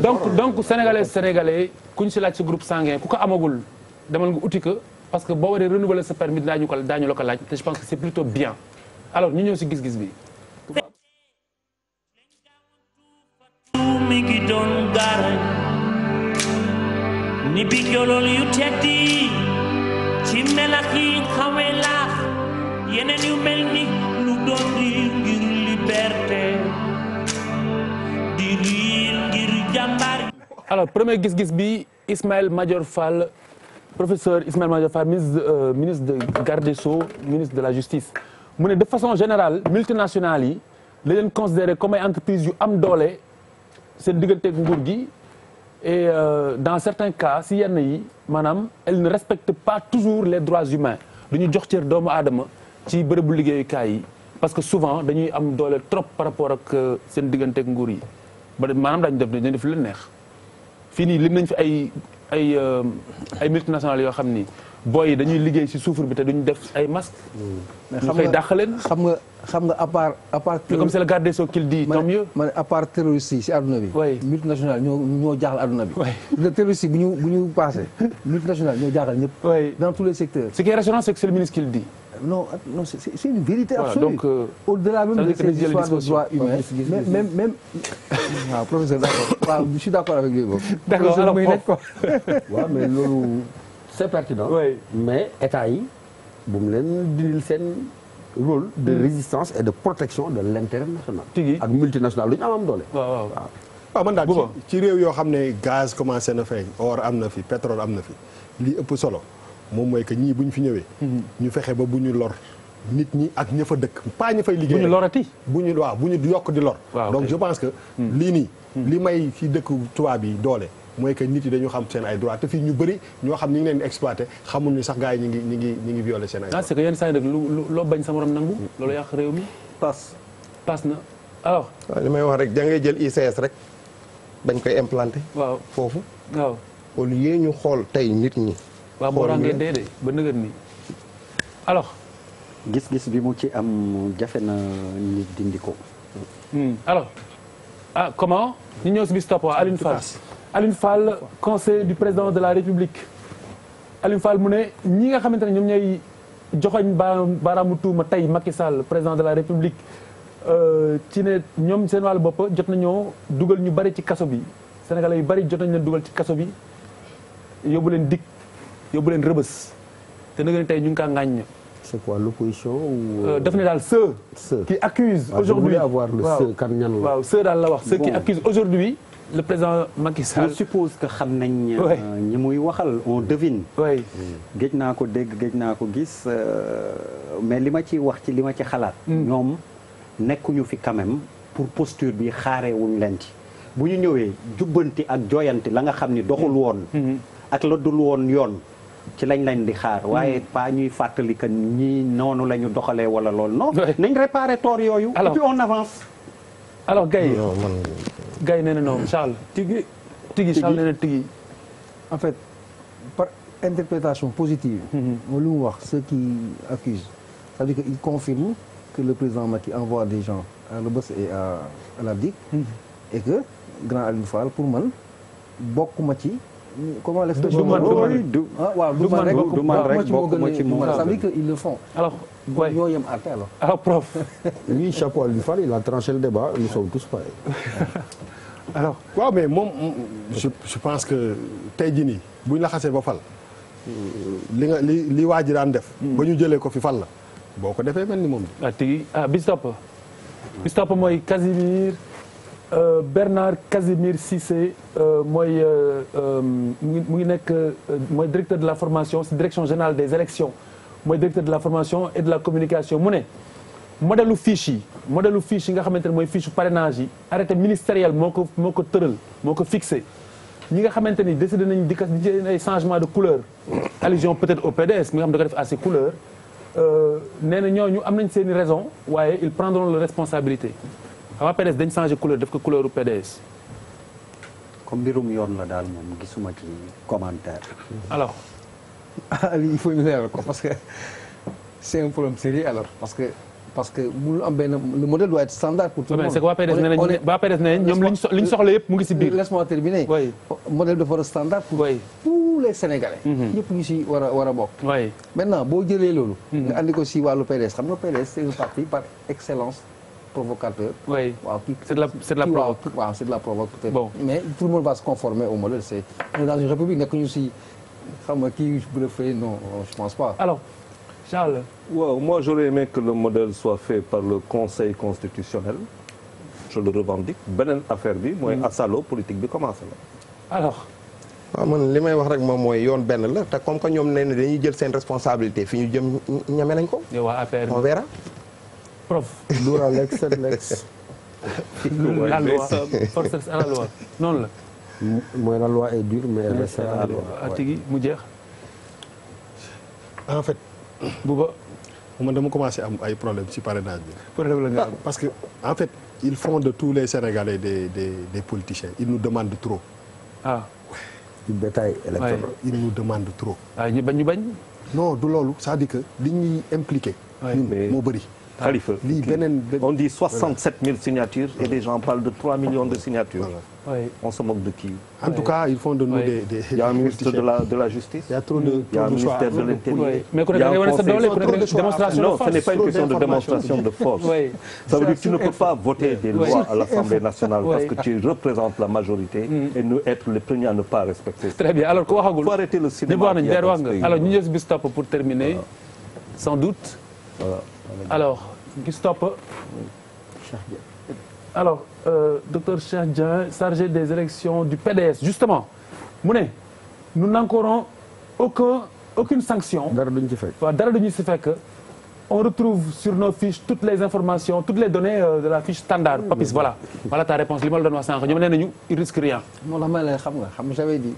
donc sénégalais ku ñu si laaj sa groupe sanguin ku ko amagul demal nga uti ko parce que boo waree renouveler sa permis daañu la ko laaj te je pense que c'est plutôt bien alors ñu ñëw si gis-gis bi. mi ngi doon gaara ni bi jolol yu teddi ci melax yi xawee laax yeneen yu mel ni lu doon riir ngir liberté di riir ngir jàmbaar. alors premier gis-gis bi Ismaïla Madior Fall professeur Ismaïla Madior Fall ministre de garde des Sceaux ministre de la justice mu ne de façon générale multinationales yi la leen considéré comme ay entreprises yu am doole seen digganteeg nguur gi et dans certains cas si yenn yi maanaam elles ne respectent pas toujours les droits humains duñu jox cër doomu aadama ci bërëbu liggéeyukaay yi parce que souvent dañuy am doole trop par rapport ak seen digganteeg nguur yi ba maanaam dañu def lu leen neex fii nii lim nañ fi ay multinationales yoo xam ni booy yi dañuy liggéey ci soufre bi te duñu def ay masques. mais ñu koy dàq leen. xam nga à part. comme c'est le garde des Sceaux qui le dit tant mieux. man à part terroristes yi ci àdduna bi. multinationales ñoo jaaxal àdduna bi. le terroriste yi bu ñu passé multinationales ñoo jaaxal ñëpp. dans tous les secteurs. ce qui est rassurant c'est que c'est le ministre qui le dit. non c'est une vérité absolue. donc au-delà même de ces histoires de droits humains même waaw professeur d'accord waaw je suis d'accord avec lui boobu. d'accord alors waaw mais loolu c'est pertinent. mais état yi bu mu leen dindil seen rôle de résistance et de protection de l'intérêt national. ak multinational lu ñu am doole. waaw man daal ci réew yoo xam ne gaz commencé na feeñ or am na fi pétrole am na fi li ëpp solo moom mooy que ñii bu ñu fi ñëwee. ñu fexe ba bu ñu lor nit ñi ak ña fa dëkk pas ña fay liggéey. bu ñu lorati. bu ñu yokk di lor. donc je pense que lii nii. li may ci dëkk tubaab yi doole mooy que nit yi dañu xam seen ay droit te fii ñu bëri ñoo xam ni ngi leen di exploité xamul ni sax gars yi ñi ngi violé seen ay droit. c'est que yenn saa yi nag loo bañ sa morom nangu loolu yàq réew mi paas na alors. waaw li may wax rek da ngay jël ICS rek dañ koy implanté. waaw foofu. waaw au lieu ñu xool tey nit ñi. waaw boo ràngee dee ba nëgër nii alors. gis-gis bi mu ci am jafe na nit dindi ko. alors comment ñu ñëw si bis topp Alioune Fall. Alioune Fall conseiller du président de la République Alioune Fall mu ne ñi nga xamante ne ñoom ñooy joxoñ baaraamu tuuma tey Macky Sall président de la République ci ne ñoom seen wàllu bopp jot nañoo dugal ñu bari ci kaso bi Sénégalais yu bari jot nañu leen dugal ci kaso bi yóbbu leen dik yóbbu leen rëbës te nag tey ñu ngi kaa ŋàññ. c'est quoi l'opposition ou daf ne daal ceux qui accusent aujourd'hui avoir le ceux kan ñan la waaw ceux daal la wax ceux qui accusent aujourd'hui le président Macky Sall. je suppose que xam nañ ñi muy waxal on devine. oui géej naa ko dégg géej naa ko gis mais li ma ci wax ci li ma ci xalaat. ñoom nekkuñu fi quand même pour posture bi xaaree wuñ leen ci. bu ñu ñëwee jubbanti ak jooyanti la nga xam ni doxul woon. ak la dul woon yoon. ci lañ di xaar waaye pas ñuy fàttali que ñii noonu la ñu doxalee wala loolu non. nañ réparer tort yooyu. alors et puis on avance. alors Gaye Gaye nee na non Charles. Tigui Charles nee na Tigui. en fait par interprétation positive. lu mu wax ceux qui accusent c'est-à-dire que il confirme que le président Macky envoie des gens à Rebeuss et à la DIC. et que grand Alioune Fall pour man bokkuma ci. comment l'expression du man rek bokkuma ci moom ça veut dire que ils le font. alors ñoo yem àtte alors prof. lui chapeau Alioune Fall il a tranché le débat nous sommes tous pareils. alors waaw mais moom je pense que tey jii nii bu ñu la xasee ba fal li waa ji daan def. ba ñu jëlee ko fi fal la boo ko defee mel ni moom. Tigui bis topp mooy Casimir. Bernard Casimir Cissé mooy mu ngi nekk mooy directeur de la formation ci direction générale des élections mooy directeur de la formation et de la communication mu ne modèle fiche yi nga xamante ne mooy fiche parrainage yi arrêté ministériel moo ko tëral moo ko fixé ñi nga xamante ni décidé nañ di ay changement de couleur allusion peut-être au PDS mi nga xam da ko def à ses couleurs nee na ñooñu am nañ seeni raison waaye ils prendront leurs responsabilités waa PDS dañ changé couleur def ko couleur u PDS. comme mbirum yoon la daal moom gisuma ci commentaire. alors. il faut ñu leeral ko parce que c'est un problème sérieux alors parce que mënul am benn le modèle doit être standard pour tout le monde. c'est que waa PDS nee nañ ñoom li ñu soxla yëpp mu ngi si biir. laisse-moi terminer. oui modèle dafa war a standard pour tous les Sénégalais. ñëpp ñu si war a bokk. oui maintenant boo jëlee loolu. nga andi ko si wàllu PDS xam nga PDS c'est un parti par excellence. provocateur. oui waaw c'est de la provoque. waaw c'est de la provoque peut-être. bon mais tout le monde va se conformer au modèle c'est on est dans une république nekk ñu si xam nga kii bu defee non je pense pas. alors Charles. waaw moi j'aurais aimé que le modèle soit fait par le Conseil constitutionnel je le revendique beneen affaire bi mooy asalo politique bi commencé la. alors. waaw man li may wax rek moom mooy yoon benn la te comme que ñoom nee na dañuy jël seen responsabilité fi ñu jëm ñame nañ ko. yow waa APR on verra. prof. Dura lex sed lex. la loi force à la loi noonu la. mooy la loi est dure mais elle reste à la loi. Tigui mu jeex. en fait. Bouba. man dama commencé am ay problème ci parrainage bi. problème la nga am parce que en fait ils font de tous les Sénégalais des politiciens ils nous demandent trop. ah. du bétail électoral. ils nous demandent trop. ñu bañ. non du loolu c'est-à-dire que li ñuy impliqué. ñun moo bëri. Khalifa lii beneen on dit 67 000 signatures et des gens parlent de 3 millions de signatures. Voilà. On se moque de qui? En tout cas, ils font de nous des il y a un ministre de la justice. Il y a trop de il y a un ministère de l'intérieur. Mais il y a un conseil. Non, ce n'est pas une question de démonstration de force. Ça veut dire que tu ne peux pas voter des lois à l'Assemblée nationale parce que tu représentes la majorité et nous être les premiers à ne pas respecter. Très bien. Alors, quoi faut arrêter le cinéma. Alors, ñu ñëw bis topp pour terminer, sans doute. Alors, bis topp. Alors, docteur Cheikh Dieng, chargé des élections du PDS, justement, mu ne nous n'encourons aucune sanction. dara duñ ci fekk. waaw dara duñu si fekk on retrouve sur nos fiches toutes les informations, toutes les données de la fiche standard. Papis, voilà. Voilà ta réponse. Li ma la doon wax sànq ñoom nee nañu il risque rien. moo tax ma ne xam nga j'avais dit.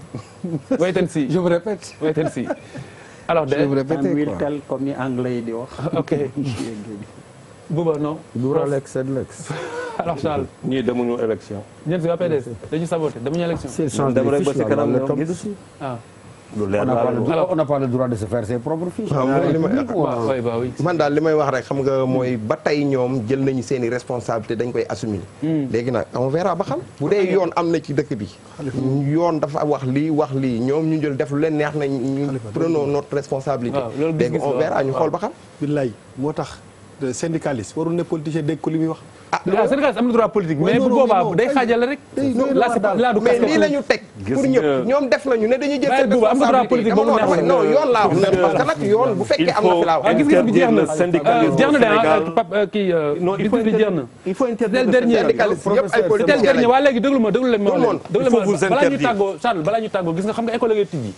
Wait and see. Je me répète. Wait and see. Alors je vais me répéter will quoi. tell comme ni anglais yi di wax. Ok. Bouba non. Dura lex et lex. Alors Charles. ñii demuñu élection. ñeent si waa PDS dañu saboté demuñu élection. S'il change dem de rek ba fiche, ci kanam là, ñoom tombe gis. dessus. Ah. lu leer On n'a laa pas la le wax. droit, on n'a pas le droit de se faire ses propres fiches. waaw man li ma Bah oui. man daal li may wax rek xam nga mooy ba tey ñoom jël nañu seen i responsabilité dañ koy assumer. léegi nag on verra ba xam. bu dee yoon am na ci dëkk bi. yoon dafa wax lii ñoom ñu jël def lu leen neex nañ ñu prenons notre responsabilité. waaw loolu léegi gis-gis on la verra ñu xool ba xam. billaay moo tax syndicaliste warul ne politicien dégg ko li muy wax. ah Sénégal am na droit politique mais bu boobaa day xaajale rek. là du mais lii la ñu teg pour ñëpp ñoom def nañu ne dañuy jël seen Baye Bouba am nga droit politique ba mu neex non yoon laa wax parce que nag yoon bu fekkee am na fi laa wax. gis-gis bi jeex na syndicalisme jeex na de Sénégal. Pape kii Non, il faut bi jeex na. il faut interdire C'était le le dernier. syndicaliste yëpp ay C'était le politiciens dernier lañ. waa léegi déglu ma leen ma Tout le monde. déglu Il faut ma vous balaa ñuy interdire. tàggoo Charles balaa ñuy tàggoo gis nga xam nga école yi tijji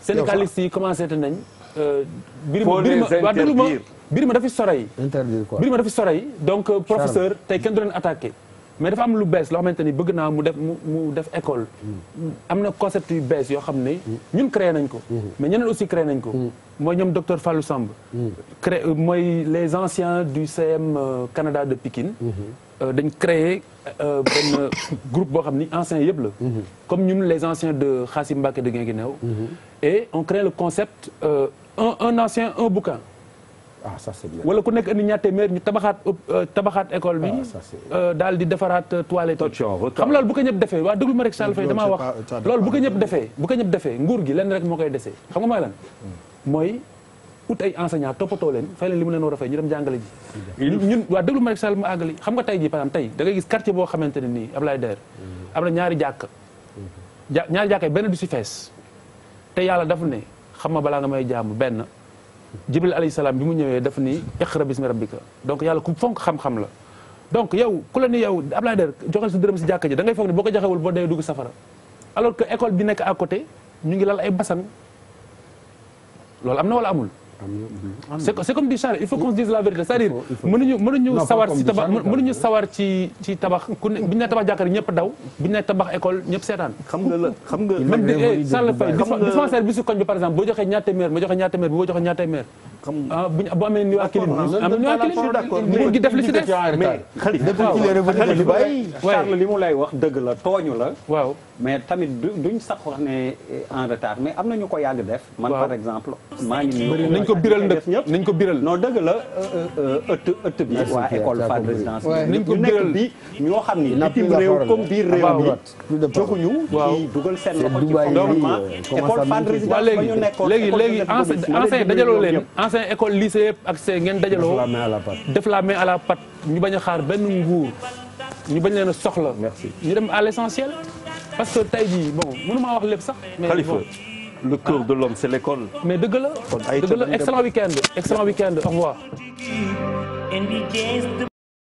syndicalistes yi commencé te nañ Faut les waa déglu ma interdire. birima dafi sore Interdire quoi. birima dafi sore yi donc professeur tey kenn du leen attaqué mais dafa am lu bees loo xamante ni bëgg naa mu def école am na concept yu bees yoo xam ne ñun créé nañ ko mais ñeneen aussi créé nañ ko mooy ñoom docteur Fallou Samb mooy les anciens du CM Canada de Pikine dañ créé benn groupe boo xam ni anciens yëpp la comme ñun les anciens de Khassim Mbacké de Guinguinéo et on crée le concept un ancien un bouquin Ah, ça c'est bien. wala ku nekk indi ñaar téeméer ñu tabaxaat école bi daal di defaraat toilette xam nga loolu bu ko ñëpp defee waa déglu ma rek Charles Faye damaa wax loolu bu ko ñëpp defee nguur gi lenn rek moo koy desee xam nga mooy lan mooy ut ay enseignant toppatoo leen fay leen li mu leen war a fay ñu dem jàngale ji ñun waa déglu ma rek Charles ma àggali xam nga tey ji par exemple tey da ngay gis quartier boo xamante ne nii Ablaye Der am na ñaari jàkk yi benn du si fees te yàlla dafa ne xam nga balaa nga may jaamu benn Jibril alayhi salaam bi mu ñëwee daf ni iqra bismi rabbika donc yàlla ku fonk xam-xam la donc yow ku la ni yow Ablaye Der joxal si dërëm si jàkka ji da ngay foog ne boo ko joxewul boo dee dugg safara alors que école bi nekk à côté ñu ngi lal ay basang loolu am na wala amul c'est comme dit Charles il faut qu'on se dise la vérité c'est-à-dire mënuñu sawar ci tabax ku ne bi ñu ne tabax jàkka ñëpp daw bi ñu ne tabax école ñëpp seetaan xam nga même Charles Faye dispensaire bi si koñ bi par exemple boo joxee ñaar téeméer ma joxe ñaar téeméer bi boo joxe ñaar téeméer bu amee niw akilim am na niw akilim nguur gi def li ci def mais Khalifa Charles li mu lay wax dëgg la tooñu la waaw mais tamit duñ sax wax ne en retard mais am na ñu ko yàgg def man par exemple maa ngi nii nañ ko biral nag nañ ko biral non dëgg la ëtt bi waa école Fann Résidence nañ ko biral bi ñoo xam ni bitim réew comme biir réew mi joxuñu ci dugal seen loxo ci fondement école Fann Résidence ba ñu nekkoon léegi enseigne dajaloo leen enseigne école lycée yëpp ak see ngeen dajaloo def la main à la pâte ñu bañ a xaar benn nguur ñu bañ leen a soxla ñu dem à l'essentiel parce que tey jii bon mënuma wax lépp sax mais Khalifa le cœur de l'homme c'est l'école mais dëgg la excellent week-end au revoir